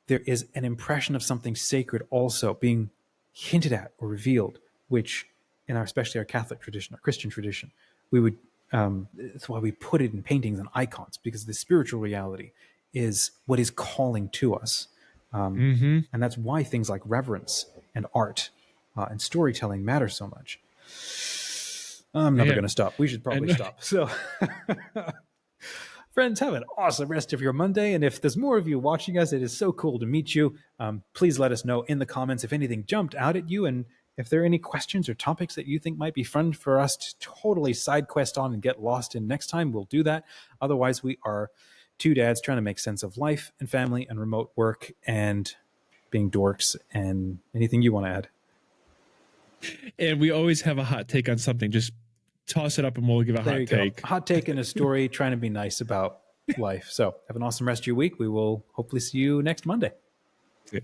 [SPEAKER 1] There is an impression of something sacred also being hinted at or revealed, which in especially our Catholic tradition, our Christian tradition, we would, that's why we put it in paintings and icons, because the spiritual reality is what is calling to us. And that's why things like reverence and art and storytelling matter so much. I'm never going to stop. We should probably stop. So, friends, have an awesome rest of your Monday. And if there's more of you watching us, it is so cool to meet you. Please let us know in the comments if anything jumped out at you, and if there are any questions or topics that you think might be fun for us to totally side quest on and get lost in next time, we'll do that. Otherwise, we are two dads trying to make sense of life and family and remote work and being dorks, and anything you want to add.
[SPEAKER 2] And we always have a hot take on something. Just toss it up and we'll give a hot take.
[SPEAKER 1] Hot take and a story trying to be nice about life. So have an awesome rest of your week. We will hopefully see you next Monday.
[SPEAKER 2] Yeah.